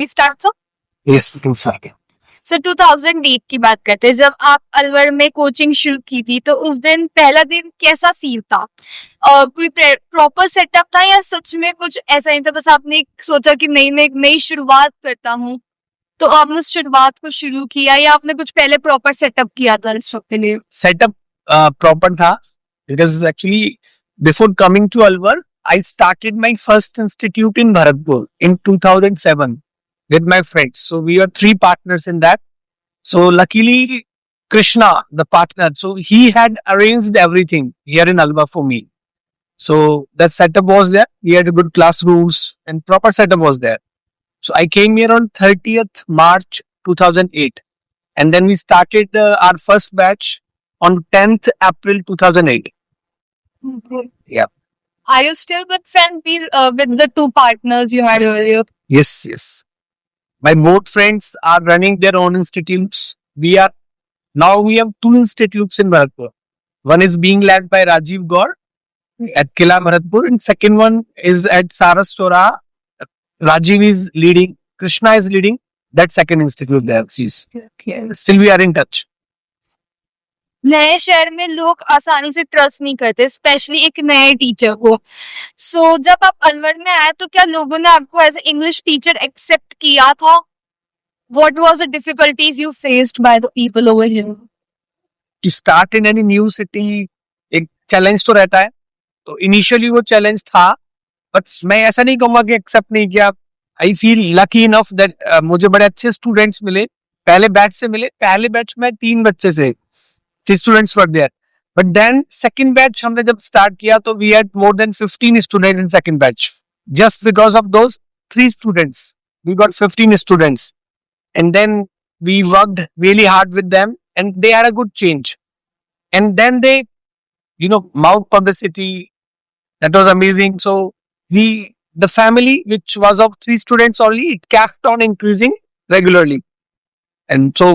Start sir. Yes, we can start. Sir 2008 की बात करते हैं, जब आप अलवर में कोचिंग शुरू की थी तो उस दिन पहला दिन कैसा सीन था? कोई प्रॉपर सेटअप था या सच में कुछ ऐसा नहीं था, बस आपने सोचा कि नहीं मैं एक नई शुरुआत करता हूँ तो आपने उस शुरुआत को शुरू किया, या आपने कुछ पहले प्रॉपर सेटअप किया था इस सब के लिए? Setup proper tha because actually before coming to Alwar, I started my first institute in Bharatpur in 2007 with my friends. So we are three partners in that. So luckily Krishna, the partner, so he had arranged everything here in Alwar for me. So that setup was there. We had good classrooms and proper setup was there. So I came here on 30th March 2008. And then we started our first batch on 10th April 2008. Yeah. Are you still good friends with the two partners you had earlier? Yes, yes. My both friends are running their own institutes. We have two institutes in Bharatpur. One is being led by Rajiv Gaur at Kila Bharatpur, and second one is at Saras Chora. Rajiv is leading, Krishna is leading that second institute there. Still we are in touch. नए शहर में लोग आसानी से trust नहीं करते, specially एक नए टीचर को। सो जब आप अलवर में आए तो क्या लोगों ने आपको एज इंग्लिश टीचर एक्सेप्ट किया था? What was the difficulties you faced by the people over here? To start in any new city, एक चैलेंज तो रहता है, तो इनिशियली वो चैलेंज था, बट मैं ऐसा नहीं कहूंगा कि एक्सेप्ट नहीं किया। I feel lucky enough that मुझे बड़े अच्छे स्टूडेंट्स मिले, पहले बैच से मिले। पहले बैच में 3 बच्चे से 3 students were there, but then second batch हमने जब स्टार्ट किया तो we had more than 15 students in second batch. Just because of those 3 students we got 15 students, and then we worked really hard with them and they had a good change, and then they mouth publicity, that was amazing. So the family, which was of 3 students only, it kept on increasing regularly, and so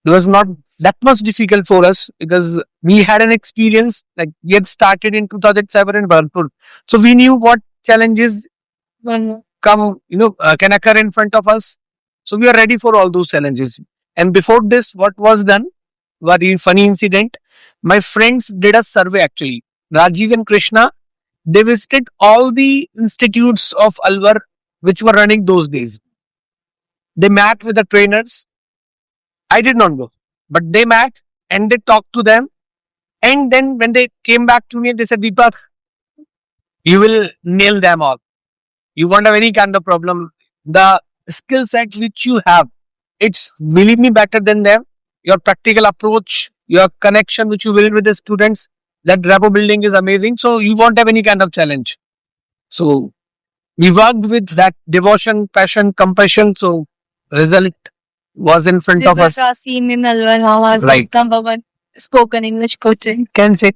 it was not that much difficult for us because we had an experience, like we had started in 2007 in Bharatpur, so we knew what challenges can occur in front of us. So we are ready for all those challenges. And before this, what was done, very funny incident. My friends did a survey actually. Rajiv and Krishna, they visited all the institutes of Alwar which were running those days. They met with the trainers. I did not go, but they met and they talked to them. And then when they came back to me, they said, Deepak, you will nail them all. You won't have any kind of problem. The skill set which you have, it's believe me better than them. Your practical approach, your connection which you build with the students, that rapport building is amazing. So you won't have any kind of challenge. So we worked with that devotion, passion, compassion. So result was in front of us. Seen in Alwar, how was Right. number one spoken English coaching? Can say.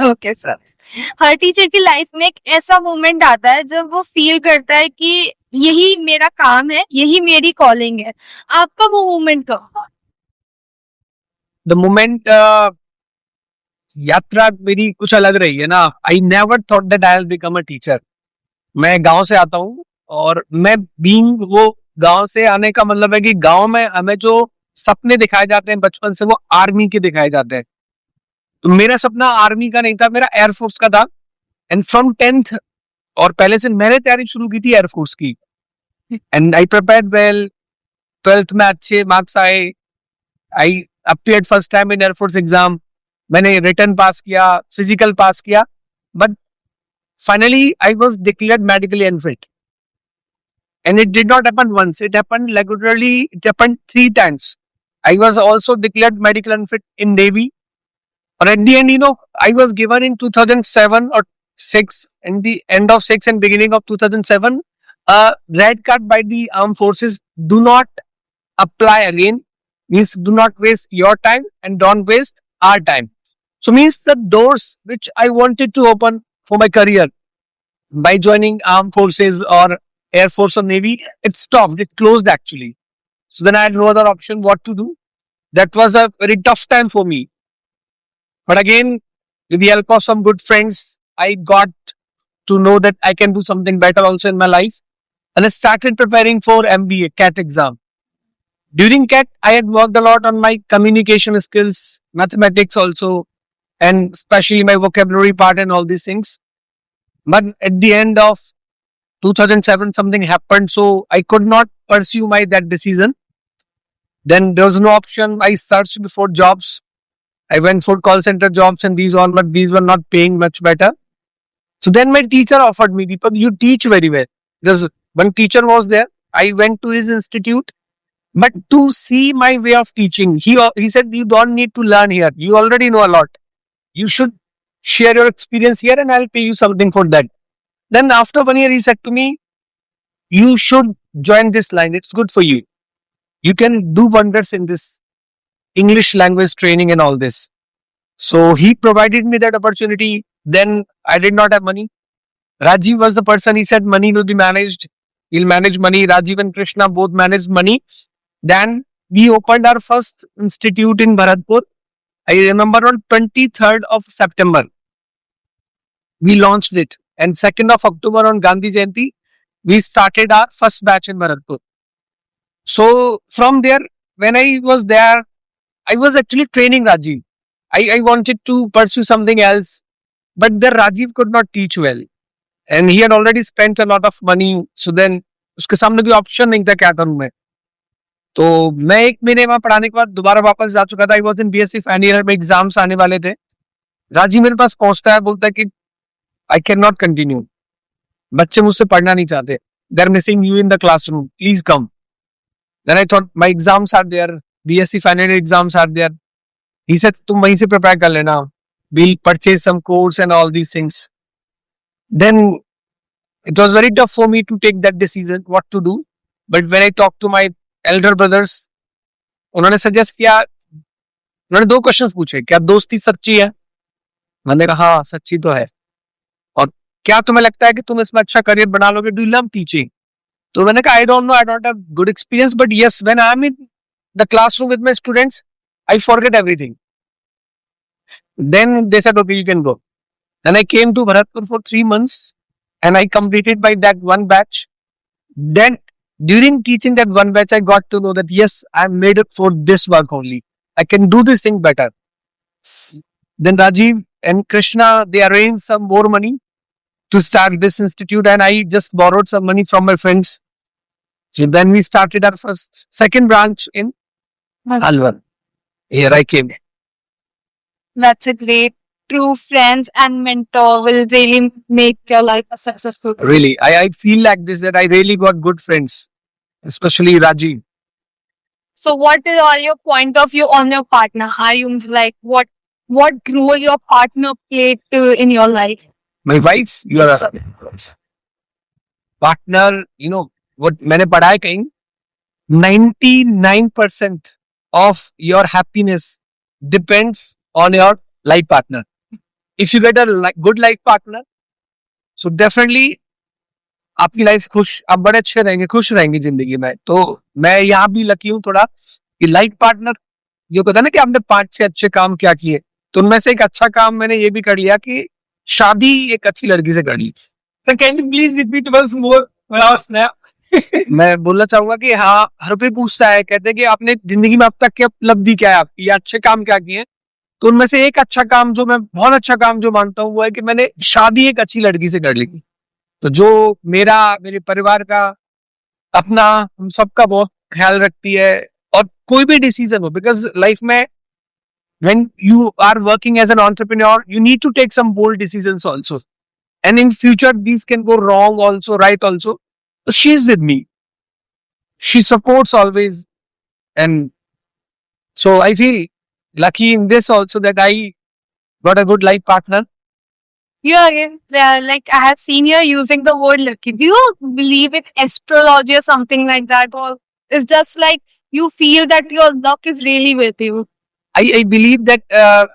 Okay sir. Her teacher की life में एक ऐसा moment आता है जब वो feel करता है कि यही मेरा काम है, यही मेरी कॉलिंग है। आपका वो मोमेंट कब था? The moment यात्रा मेरी कुछ अलग रही है ना। I never thought that I will become a teacher. मैं गांव से आता हूँ और मैं बीइंग वो गांव से आने का मतलब है कि गांव में हमें जो सपने दिखाए जाते हैं बचपन से, वो आर्मी के दिखाए जाते हैं। तो मेरा सपना आर्मी का नहीं था, मेरा एयरफोर्स का था। एंड फ्रॉम 10th और पहले से मैंने तैयारी शुरू की थी एयरफोर्स की, and I prepared well. 12th में अच्छे मार्क्स आए। आई appeared first time in air force exam. मैंने रिटन पास किया, फिजिकल पास किया, but finally I was declared medically unfit. And it did not happen once, it happened regularly, it happened 3 times. I was also declared medical unfit in Navy. Or at the end, I was given in 2007 or 6, in the end of 6 and beginning of 2007, a red card by the armed forces. Do not apply again. Means do not waste your time and don't waste our time. So means the doors which I wanted to open for my career by joining armed forces or Air Force or Navy, it stopped. It closed actually. So then I had no other option what to do. That was a very tough time for me. But again, with the help of some good friends, I got to know that I can do something better also in my life. and I started preparing for MBA CAT exam. During CAT, I had worked a lot on my communication skills, mathematics also, and especially my vocabulary part and all these things. But at the end of 2007, something happened, so I could not pursue my that decision. Then there was no option. I searched for jobs. I went for call center jobs and these all, but these were not paying much better. So then my teacher offered me, Deepak, you teach very well. Because one teacher was there. I went to his institute, but to see my way of teaching, he said, you don't need to learn here. You already know a lot. You should share your experience here and I'll pay you something for that. Then after 1 year, he said to me, you should join this line. It's good for you. You can do wonders in this English language training and all this. So he provided me that opportunity. Then I did not have money. Rajiv was the person, he said money will be managed. He'll manage money. Rajiv and Krishna both managed money. Then we opened our first institute in Bharatpur. I remember on 23rd of September, we launched it. And 2nd of October on Gandhi Jayanti, we started our first batch in Bharatpur. So from there, when I was there, I was actually training Rajiv. I wanted to pursue something else, but the Rajiv could not teach well. And he had already spent a lot of money. So then, उसके सामने कोई option नहीं था क्या करूं मैं. तो मैं 1 महीने वहां पढ़ाने के बाद दोबारा वापस जा चुका था. I was in BSc final year में एग्जाम्स आने वाले थे. राजीव मेरे पास पहुंचता है, बोलता है कि आई कैन नॉट कंटिन्यू. बच्चे मुझसे पढ़ना नहीं चाहते. They are missing you in the classroom. Please come. Then I thought my exams are there. BSc final exams are there. He said तुम वहीं से प्रिपेयर कर लेना. We'll purchase some course and all these things. Then it was very tough for me to take that decision what to do. But when I talked to my elder brothers, उन्होंने suggest किया. उन्होंने 2 question पूछे, क्या दोस्ती सच्ची है? मैंने कहा हाँ सच्ची तो है. और क्या तुम्हें लगता है कि तुम इसमें अच्छा करियर बना लोगे? Do you love teaching? तो मैंने कहा I don't know, I don't have good experience, but yes when I am in the classroom with my students I forget everything. Then they said, okay, you can go. Then I came to Bharatpur for 3 months and I completed by that one batch. Then during teaching that one batch, I got to know that yes, I'm made up for this work only. I can do this thing better. Then Rajiv and Krishna, they arranged some more money to start this institute and I just borrowed some money from my friends. So then we started our second branch in Alwar. Here I came. That's a great. True friends and mentor will really make your life a successful. Really, I feel like this, that I really got good friends, especially Rajiv. So, what is all your point of view on your partner? Are you like what role your partner played in your life? My wife, you are Yes, a partner. You know what मैंने पढ़ा है कहीं, 99% of your happiness depends on your life partner. If you get a good life partner, so definitely आपकी life खुश, आप बड़े अच्छे रहेंगे, खुश रहेंगे जिंदगी में. तो मैं यहाँ भी लकी हूँ थोड़ा कि लाइफ पार्टनर, ये कहता है ना कि आपने 5-6 अच्छे काम क्या किए, तो उनमें से एक अच्छा काम मैंने ये भी कर लिया कि शादी एक अच्छी लड़की से कर ली. So can you please repeat once more when I was snap? मैं बोलना चाहूंगा कि हाँ, हर कोई पूछता है, कहते हैं कि आपने जिंदगी में अब तक की उपलब्धि क्या है आपकी, या अच्छे काम क्या किए. तो उनमें से एक अच्छा काम जो मैं बहुत अच्छा काम जो मानता हूँ वो है कि मैंने शादी एक अच्छी लड़की से कर ली. तो जो मेरे परिवार का, अपना, हम सबका बहुत ख्याल रखती है. और कोई भी डिसीजन हो, बिकॉज लाइफ में when you are working as an entrepreneur, you need to take some bold decisions also. And in future, these can go wrong also, right also. So she's with me. She supports always. And so I feel lucky in this also that I got a good life partner. Like I have seen you using the word lucky. Do you believe in astrology or something like that, or it's just like you feel that your luck is really with you? I believe that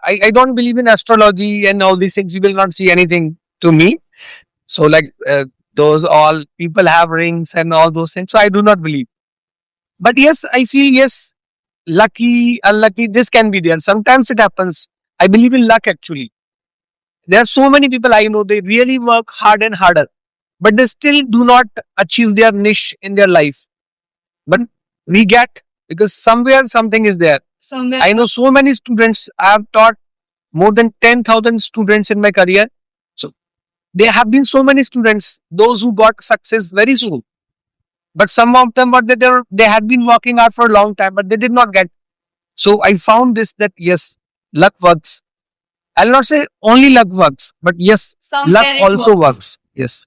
I don't believe in astrology and all these things. You will not see anything to me. So like those all people have rings and all those things. So I do not believe. But yes, I feel yes, lucky, unlucky, this can be there. Sometimes it happens. I believe in luck actually. There are so many people I know, they really work hard and harder. but they still do not achieve their niche in their life. But we get, because somewhere something is there. Somewhere. I know so many students. I have taught more than 10,000 students in my career. So there have been so many students, those who got success very soon. But some of them, they had been working hard for a long time, but they did not get. So I found this, that yes, luck works. I'll not say only luck works, but yes, Somewhere luck it also works. works. Yes.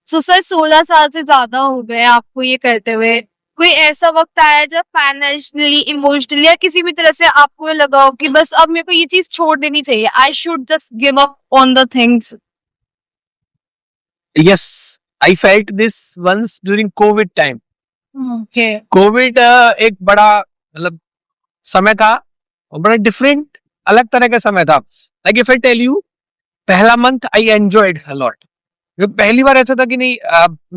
So sir 16 साल से ज्यादा हो गए आपको ये करते हुए, कोई ऐसा वक्त आया जब फाइनेंशियली, इमोशनली या किसी भी तरह से आपको ये लगा हो कि बस अब मेरे को ये चीज छोड़ देनी चाहिए, I should just give up on the things? Yes, I felt this once during COVID time. Okay. Covid एक बड़ा मतलब समय था, और बड़ा डिफरेंट, अलग तरह का समय था. Like if I tell you, पहला month I enjoyed a lot. पहली बार ऐसा था कि नहीं,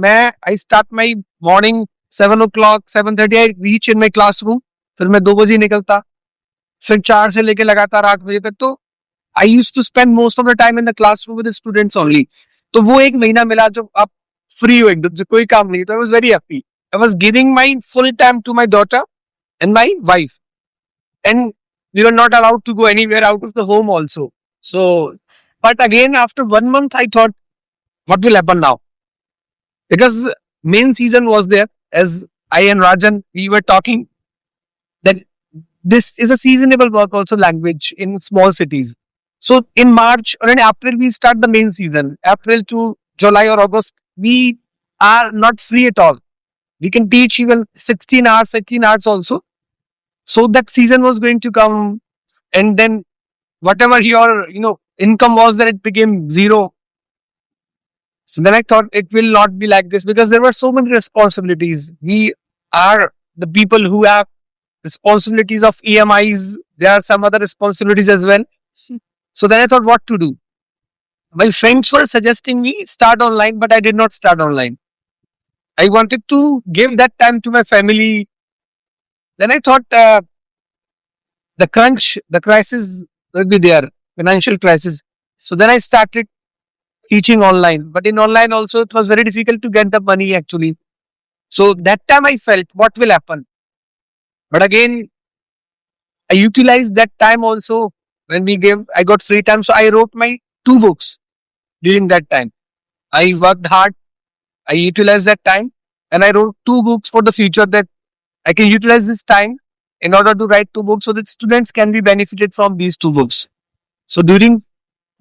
मैं I start my morning 7 o'clock 7:30 I reach in my classroom. फिर मैं 2 बजे निकलता, फिर 4 से लेके लगातार 8 बजे तक. तो I use to spend most of the time in the classroom with students only. तो वो एक महीना मिला जब आप फ्री हो एकदम से, कोई काम नहीं. तो I was very happy. I was giving my full time to my daughter and my wife, and we were not allowed to go anywhere out of the home also. So, but again, after 1 month, I thought, what will happen now? Because main season was there, as I and Rajan, we were talking that this is a seasonable work also language in small cities. So in March or in April, we start the main season. April to July or August, we are not free at all. We can teach even 16 hours, 18 hours also. So that season was going to come, and then whatever your income was, then it became zero. So then I thought it will not be like this, because there were so many responsibilities. We are the people who have responsibilities of EMIs. There are some other responsibilities as well. So then I thought what to do. My friends were suggesting me start online, but I did not start online. I wanted to give that time to my family. Then I thought the crisis will be there, financial crisis. So then I started teaching online. But in online also, it was very difficult to get the money actually. So that time I felt, what will happen? But again, I utilized that time also. When I got free time. So I wrote my 2 books during that time. I worked hard. I utilized that time, and I wrote 2 books for the future, that I can utilize this time in order to write 2 books so that students can be benefited from these 2 books. So during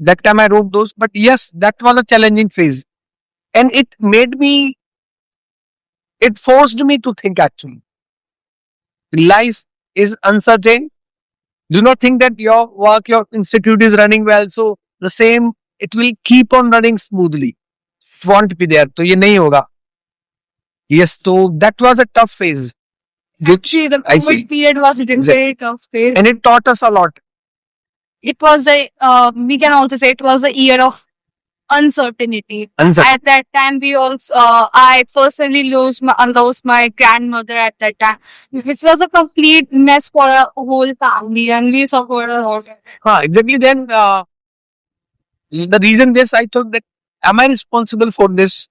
that time I wrote those. But yes, that was a challenging phase, and it forced me to think actually. Life is uncertain. Do not think that your work, your institute is running well, so the same, it will keep on running smoothly. It won't be there. So, ये नहीं होगा. Yes, so that was a tough phase. Actually, the I feel. COVID period was a very tough phase. And it taught us a lot. It was we can also say it was a year of uncertainty. Uncertain. At that time, we also, I personally lost my grandmother at that time, which was a complete mess for a whole family, and we suffered a lot. Exactly. Then the reason this, I thought that, am I responsible for this?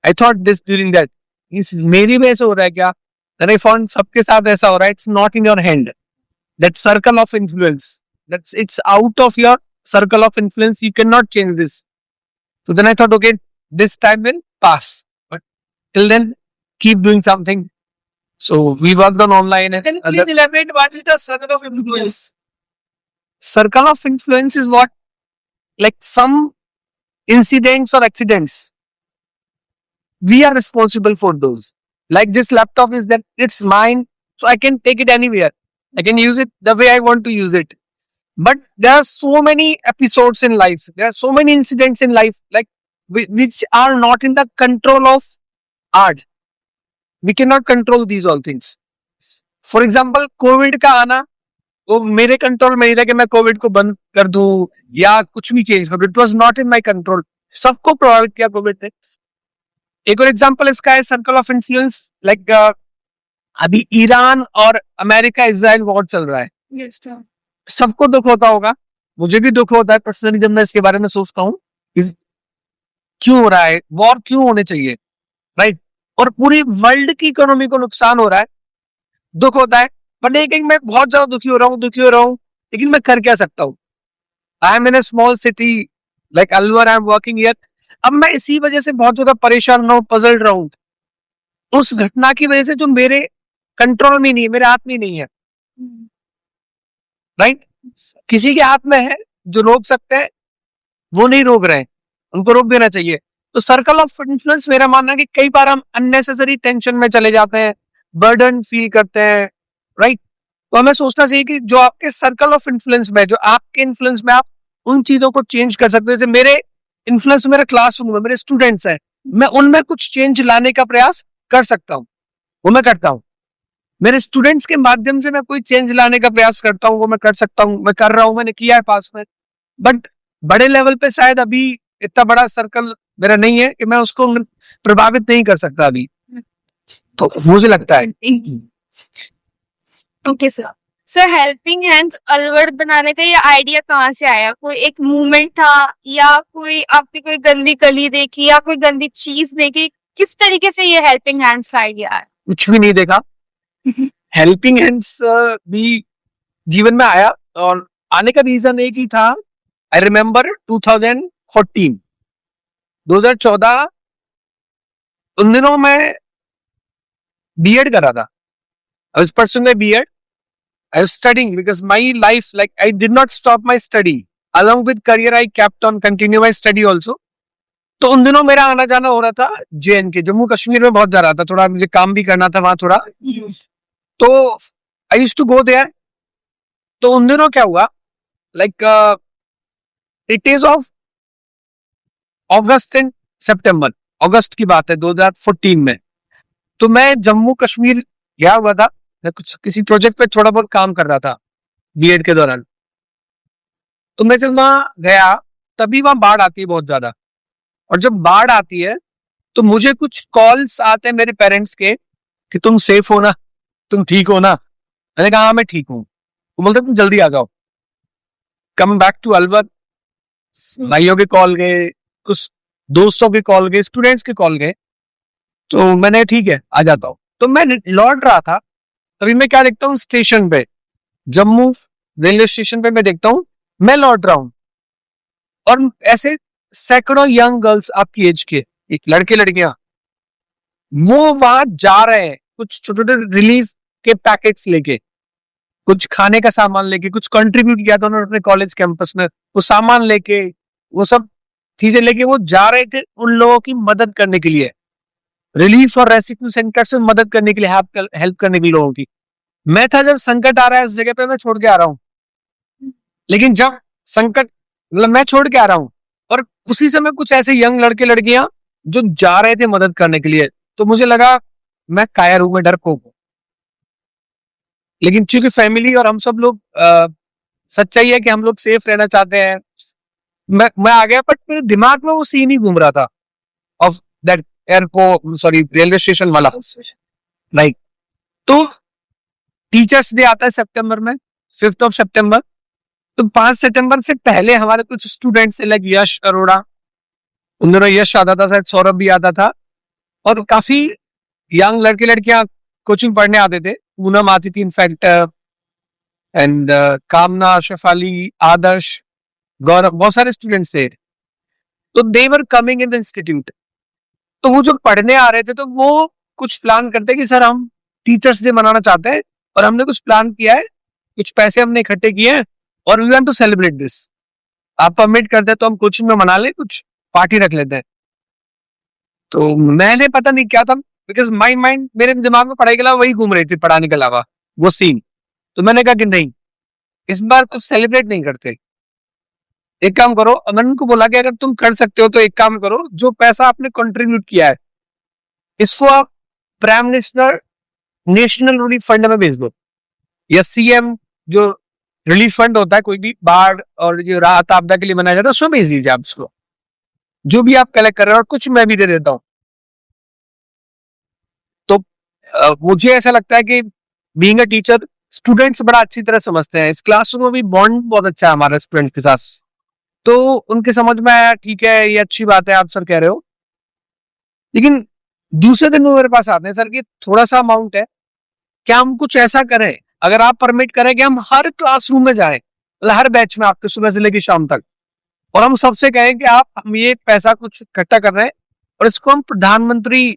I thought this during that. Is मेरी में ऐसा हो रहा है क्या? Then I found सबके साथ ऐसा हो रहा है. It's not in your hand. That circle of influence. It's out of your circle of influence. You cannot change this. So then I thought, okay, this time will pass. But till then, keep doing something. So we worked on online. Can you please elaborate what is the circle of influence? Circle of influence is what? Like some incidents or accidents. We are responsible for those. Like this laptop is that it's mine, so I can take it anywhere. I can use it the way I want to use it. But there are so many episodes in life. There are so many incidents in life, like which are not in the control of art. We cannot control these all things. For example, COVID का आना, वो मेरे control में नहीं था कि मैं Covid को बंद कर दूं या कुछ भी चेंज कर दूं. It was not in my control. सबको प्रभावित किया कोविड ने. एक और एग्जांपल इसका है सर्कल ऑफ इन्फ्लुएंस. लाइक अभी ईरान और अमेरिका इजराइल वॉर चल रहा है. Yes, sir. सबको दुख होता होगा, मुझे भी दुख होता है पर्सनली जब मैं इसके बारे में सोचता हूँ. क्यों हो रहा है, वॉर क्यों होने चाहिए, राइट? और पूरी वर्ल्ड की इकोनॉमी को नुकसान हो रहा है, दुख होता है, बट लेकिन मैं बहुत ज्यादा दुखी हो रहा हूँ, लेकिन मैं कर क्या सकता हूँ? I am in a small city like Alwar, I am working here. अब मैं इसी वजह से बहुत ज्यादा परेशान रहा हूँ, पजल्ड रहा हूँ, उस घटना की वजह से जो मेरे कंट्रोल में नहीं है, मेरे हाथ में नहीं है, राइट? किसी के हाथ में है, जो रोक सकते हैं वो नहीं रोक रहे हैं, उनको रोक देना चाहिए। तो सर्कल ऑफ इन्फ्लुएंस, मेरा मानना है कि कई बार हम अननेसेसरी टेंशन में चले जाते हैं, बर्डन फील करते हैं, राइट? तो हमें सोचना चाहिए कि जो आपके सर्कल ऑफ इन्फ्लुएंस में, जो आपके इन्फ्लुएंस में, आप उन चीजों को चेंज कर सकते हैं। जैसे मेरे इन्फ्लुएंस मेरा क्लासरूम है, मेरे स्टूडेंट्स हैं, मैं उनमें कुछ चेंज लाने का प्रयास कर सकता हूँ, वो मैं करता हूँ। मेरे स्टूडेंट्स के माध्यम से मैं कोई चेंज लाने का प्रयास करता हूँ, वो मैं कर सकता हूँ, मैं कर रहा हूँ, मैंने किया है पास में। बट बड़े लेवल पे शायद अभी इतना बड़ा सर्कल मेरा नहीं है कि मैं उसको प्रभावित नहीं कर सकता अभी, तो मुझे लगता है। Okay sir. Sir, helping hands Alwar बनाने का ये आइडिया कहाँ से आया? कोई एक मूवमेंट था, या कोई आपने कोई गंदी गली देखी, या कोई गंदी चीज देखी? किस तरीके से ये हेल्पिंग हैंड्स का आइडिया आया? कुछ भी नहीं देखा, हेल्पिंग हैंड्स भी जीवन में आया, और आने का रीजन एक ही था। आई रिमेम्बर 2014, उन दिनों मैं बीएड कर रहा था, I was pursuing BEd, I was studying because my life, like I did not stop my study. Along with career, I kept on continue my study also. तो उन दिनों मेरा आना जाना हो रहा था JNK, जम्मू कश्मीर में बहुत जा रहा था, थोड़ा मुझे काम भी करना था वहां थोड़ा, तो I used to go there. तो उन दिनों क्या हुआ, like it is of August and सितंबर, अगस्त की बात है 2014 में। तो मैं जम्मू कश्मीर गया हुआ था, मैं कुछ किसी प्रोजेक्ट पे थोड़ा बहुत काम कर रहा था बीएड के दौरान। तो मैं जब वहां गया, तभी वहां बाढ़ आती है बहुत ज्यादा, और जब बाढ़ आती है तो मुझे कुछ कॉल्स आते हैं मेरे पेरेंट्स के कि तुम सेफ हो ना, तुम ठीक हो ना? मैंने कहा हाँ मैं ठीक हूँ। वो बोलते तुम जल्दी आ जाओ, कम बैक टू अलवर। भाइयों के कॉल गए, कुछ दोस्तों के कॉल गए, स्टूडेंट्स के कॉल गए, तो मैंने ठीक है आ जाता हूँ। तो मैं लौट रहा था, तभी मैं क्या देखता हूँ स्टेशन पे, जम्मू रेलवे स्टेशन पे मैं देखता हूँ, मैं लौट रहा हूँ और ऐसे सैकड़ों यंग गर्ल्स आपकी एज के, एक लड़के लड़कियां, वो वहां जा रहे हैं कुछ छोटे छोटे रिलीफ के पैकेट्स लेके, कुछ खाने का सामान लेके, कुछ कंट्रीब्यूट किया था उन्होंने अपने कॉलेज कैंपस में, वो सामान लेके, वो सब चीजें लेके वो जा रहे थे उन लोगों की मदद करने के लिए, रिलीफ और रेस्क्यू सेंटर से मदद करने के लिए, हेल्प करने के लिए लोगों की। मैं था जब संकट आ रहा है उस जगह पे मैं छोड़ के आ रहा हूँ, लेकिन जब संकट, मतलब मैं छोड़ के आ रहा हूँ और उसी समय कुछ ऐसे यंग लड़के लड़कियां जो जा रहे थे मदद करने के लिए, तो मुझे लगा मैं कायर हूं, मैं डरपोक हूं। लेकिन चूंकि फैमिली और हम सब लोग सच्चाई है कि हम लोग सेफ रहना चाहते हैं, मैं आ गया, बट मेरे दिमाग में वो सीन ही घूम रहा था of that airport, sorry railway station वाला, राइट? तो टीचर्स डे आता है सितंबर में, 5 सितंबर। तो 5 सितंबर से पहले हमारे कुछ स्टूडेंट्स लाइक यश अरोड़ा, उन दिनों यश आता था, शायद सौरभ भी आता था, और काफी यंग लड़के लड़कियां कोचिंग पढ़ने आते थे, पूनम आती थी इनफैक्ट, एंड कामना, शेफाली, आदर्श, गौरव, बहुत सारे स्टूडेंट्स थे। तो they were coming in the institute, तो वो जो पढ़ने आ रहे थे तो वो कुछ प्लान करते कि सर हम टीचर्स डे मनाना चाहते हैं और हमने कुछ प्लान किया है, कुछ पैसे हमने इकट्ठे किए हैं और we want to celebrate this, आप परमिट करते हैं तो हम कोचिंग में मना ले, कुछ पार्टी रख लेते हैं। तो मैंने पता नहीं क्या था, बिकॉज माई माइंड, मेरे दिमाग में पढ़ाई के अलावा वही घूम रही थी, पढ़ाने के अलावा वो सीन। तो मैंने कहा कि नहीं, इस बार कुछ सेलिब्रेट नहीं करते, एक काम करो, मैंने उनको बोला कि अगर तुम कर सकते हो तो एक काम करो, जो पैसा आपने कंट्रीब्यूट किया है इसको आप prime minister national relief fund में भेज दो, या सीएम जो रिलीफ फंड होता है कोई भी बाढ़ और जो राहत आपदा के लिए बनाया जाता है उसमें भेज दीजिए आप उसको, जो भी आप कलेक्ट कर रहे हो, और कुछ मैं भी दे देता हूं। तो मुझे ऐसा लगता है कि बीइंग अ टीचर, स्टूडेंट्स बड़ा अच्छी तरह समझते हैं, इस क्लासरूम में भी बॉन्ड बहुत अच्छा है हमारे स्टूडेंट्स के साथ। तो उनके समझ में आया ठीक है ये अच्छी बात है आप सर कह रहे हो। लेकिन दूसरे दिन वो मेरे पास आते हैं, सर कि थोड़ा सा अमाउंट है, क्या हम कुछ ऐसा करें, अगर आप परमिट करें कि हम हर क्लासरूम में जाएं, मतलब हर बैच में आपके सुबह से लेकर शाम तक, और हम सबसे कहें कि आप हम ये पैसा कुछ इकट्ठा कर रहे हैं और इसको हम प्रधानमंत्री